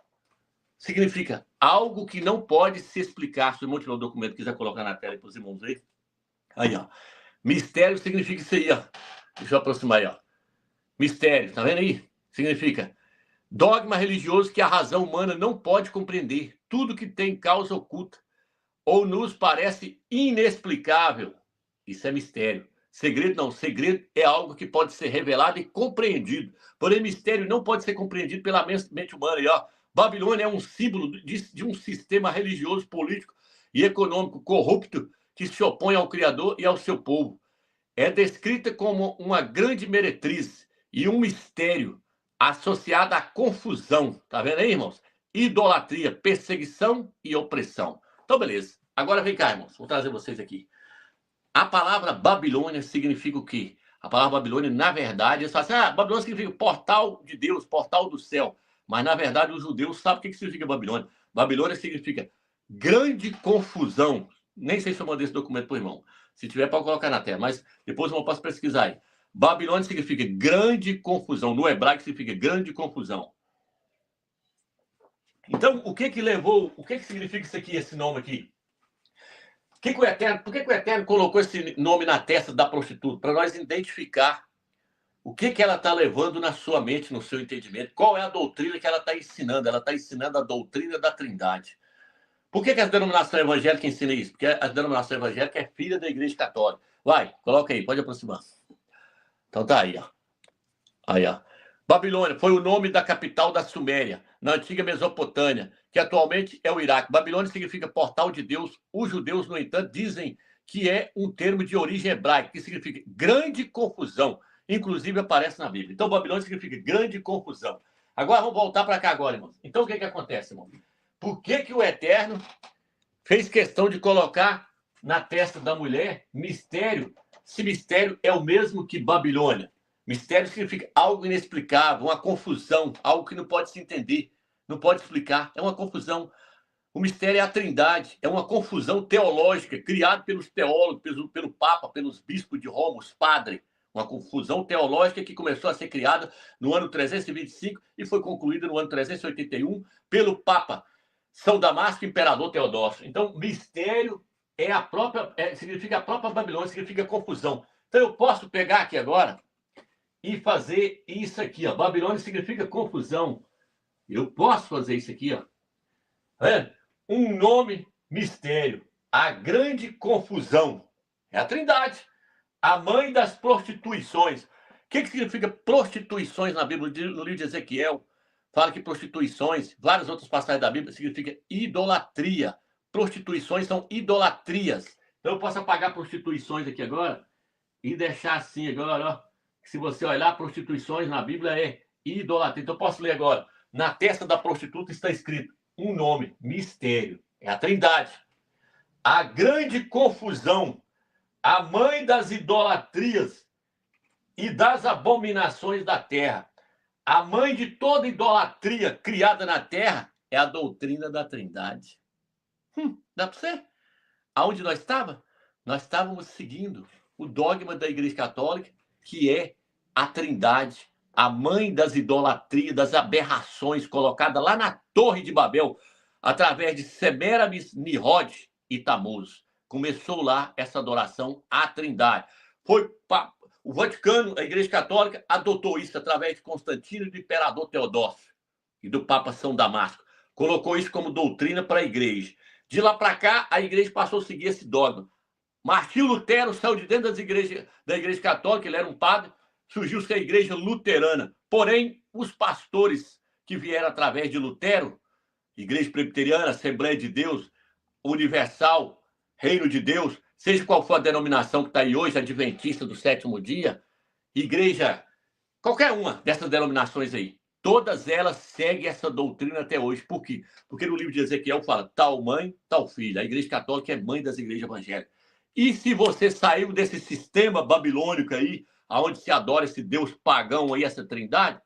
significa algo que não pode se explicar. Se o irmão tiver o documento quiser colocar na tela para os irmãos verem. Aí, ó. Mistério significa isso aí, ó. Deixa eu aproximar aí, ó. Mistério, tá vendo aí? Significa dogma religioso que a razão humana não pode compreender. Tudo que tem causa oculta ou nos parece inexplicável. Isso é mistério. Segredo não. Segredo é algo que pode ser revelado e compreendido. Porém, mistério não pode ser compreendido pela mente humana. E, ó, Babilônia é um símbolo de um sistema religioso, político e econômico corrupto que se opõe ao Criador e ao seu povo. É descrita como uma grande meretriz e um mistério associado à confusão. Tá vendo aí, irmãos? Idolatria, perseguição e opressão. Então, beleza. Agora vem cá, irmãos. Vou trazer vocês aqui. A palavra Babilônia significa o quê? A palavra Babilônia, na verdade, eles falam assim, Babilônia significa portal de Deus, portal do céu. Mas, na verdade, os judeus sabem o que significa Babilônia. Babilônia significa grande confusão. Nem sei se eu mandei esse documento para o irmão. Se tiver, pode colocar na tela. Mas depois eu posso pesquisar aí. Babilônia significa grande confusão. No hebraico significa grande confusão. Então, o que significa isso aqui, esse nome aqui? Por que o Eterno colocou esse nome na testa da prostituta? Para nós identificar o que ela está levando na sua mente, no seu entendimento. Qual é a doutrina que ela está ensinando? Ela está ensinando a doutrina da Trindade. Por que a denominação evangélica ensina isso? Porque a denominação evangélica é filha da Igreja Católica. Vai, coloca aí, pode aproximar. Então tá aí, ó. Aí, ó. Babilônia foi o nome da capital da Suméria, na antiga Mesopotâmia, que atualmente é o Iraque. Babilônia significa portal de Deus. Os judeus, no entanto, dizem que é um termo de origem hebraica, que significa grande confusão. Inclusive aparece na Bíblia. Então, Babilônia significa grande confusão. Agora, vamos voltar para cá agora, irmãos. Então, o que acontece, irmão? Por que o Eterno fez questão de colocar na testa da mulher mistério, se mistério é o mesmo que Babilônia? Mistério significa algo inexplicável, uma confusão, algo que não pode se entender, não pode explicar, é uma confusão. O mistério é a Trindade, é uma confusão teológica criada pelos teólogos, pelo Papa, pelos bispos de Roma, os padres. Uma confusão teológica que começou a ser criada no ano 325 e foi concluída no ano 381 pelo Papa São Damasco, Imperador Teodósio. Então, mistério significa a própria Babilônia, significa confusão. Então, eu posso pegar aqui agora e fazer isso aqui, ó. Babilônia significa confusão. Eu posso fazer isso aqui, ó. É um nome mistério. A grande confusão. É a Trindade. A mãe das prostituições. O que significa prostituições na Bíblia? No livro de Ezequiel, fala que prostituições, várias outras passagens da Bíblia, significa idolatria. Prostituições são idolatrias. Então eu posso apagar prostituições aqui agora e deixar assim agora, ó. Se você olhar, prostituições na Bíblia é idolatria. Então eu posso ler agora. Na testa da prostituta está escrito um nome, mistério. É a Trindade. A grande confusão. A mãe das idolatrias e das abominações da terra. A mãe de toda idolatria criada na terra é a doutrina da Trindade. Dá para você? Aonde nós estávamos? Nós estávamos seguindo o dogma da Igreja Católica, que é a Trindade, a mãe das idolatrias, das aberrações, colocada lá na Torre de Babel, através de Semiramis, Nimrod e Tammuz. Começou lá essa adoração à Trindade. O Vaticano, a Igreja Católica, adotou isso através de Constantino e do Imperador Teodósio e do Papa São Damasco. Colocou isso como doutrina para a Igreja. De lá para cá, a Igreja passou a seguir esse dogma. Martinho Lutero saiu de dentro da Igreja Católica, ele era um padre, surgiu-se a Igreja Luterana. Porém, os pastores que vieram através de Lutero, Igreja Presbiteriana, Assembleia de Deus, Universal, Reino de Deus, seja qual for a denominação que está aí hoje, Adventista do Sétimo Dia, Igreja, qualquer uma dessas denominações aí, todas elas seguem essa doutrina até hoje. Por quê? Porque no livro de Ezequiel fala tal mãe, tal filho. A Igreja Católica é mãe das igrejas evangélicas. E se você saiu desse sistema babilônico aí, onde se adora esse Deus pagão aí, essa Trindade,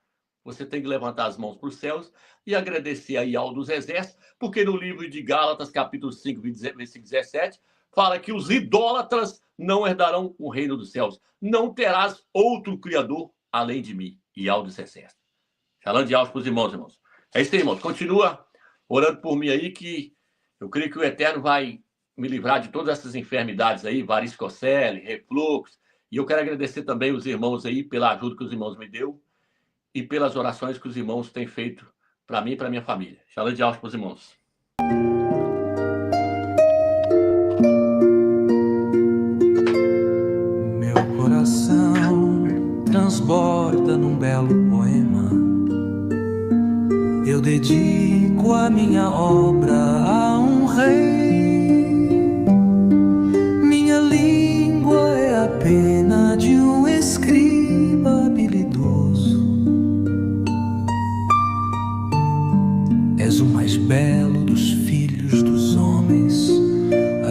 você tem que levantar as mãos para os céus e agradecer aí ao dos exércitos, porque no livro de Gálatas, capítulo 5, versículo 17, fala que os idólatras não herdarão o reino dos céus. Não terás outro Criador além de mim. E ao dos exércitos. Falando de altos para os irmãos. É isso aí, irmãos. Continua orando por mim aí, que eu creio que o Eterno vai me livrar de todas essas enfermidades aí, varicocele, refluxo. E eu quero agradecer também os irmãos aí pela ajuda que os irmãos me deu e pelas orações que os irmãos têm feito para mim e para minha família. Shalom de altos para os irmãos. Meu coração transborda num belo poema. Eu dedico a minha obra a um rei. Minha língua é a pena de um escriba habilidoso. És o mais belo dos filhos dos homens.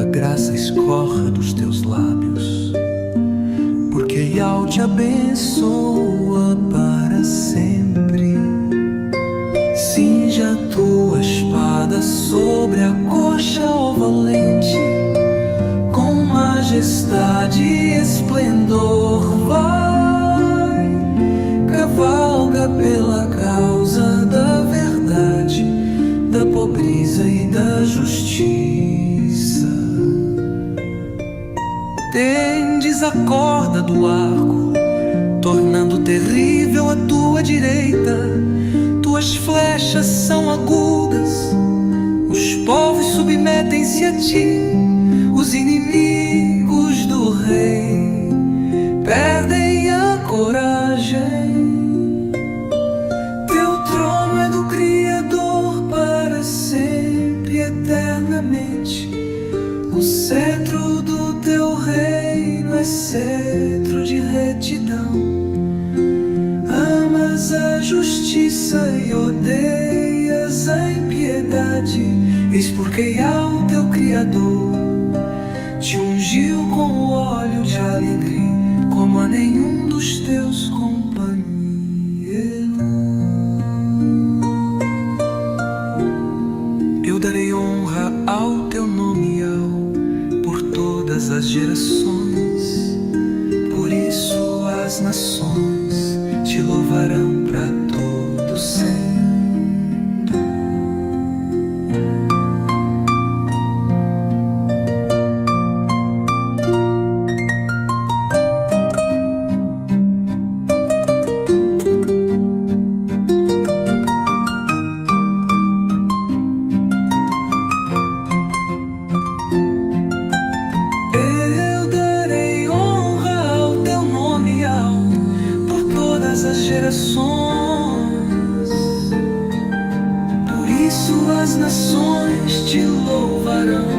A graça escorre dos teus lábios, porque Yahweh te abençoa para sempre. Cinja tua espada sobre a coxa, ó valente, com majestade e esplendor vai. Cavalga pela causa da verdade, da pobreza e da justiça. estendes a corda do arco, tornando terrível a tua direita. Tuas flechas são agudas, os povos submetem-se a ti, os inimigos do rei perdem a coragem. Teu trono é do Criador para sempre, eternamente. O cetro do teu reino é cetro de retidão. Amas a justiça e odeias a impiedade. Eis porque ao teu Criador te ungiu com o óleo de alegria, como a nenhum dos teus companheiros. Eu darei honra ao teu nome por todas as gerações. Por isso as nações te louvarão para todo sempre. Por isso as nações te louvarão.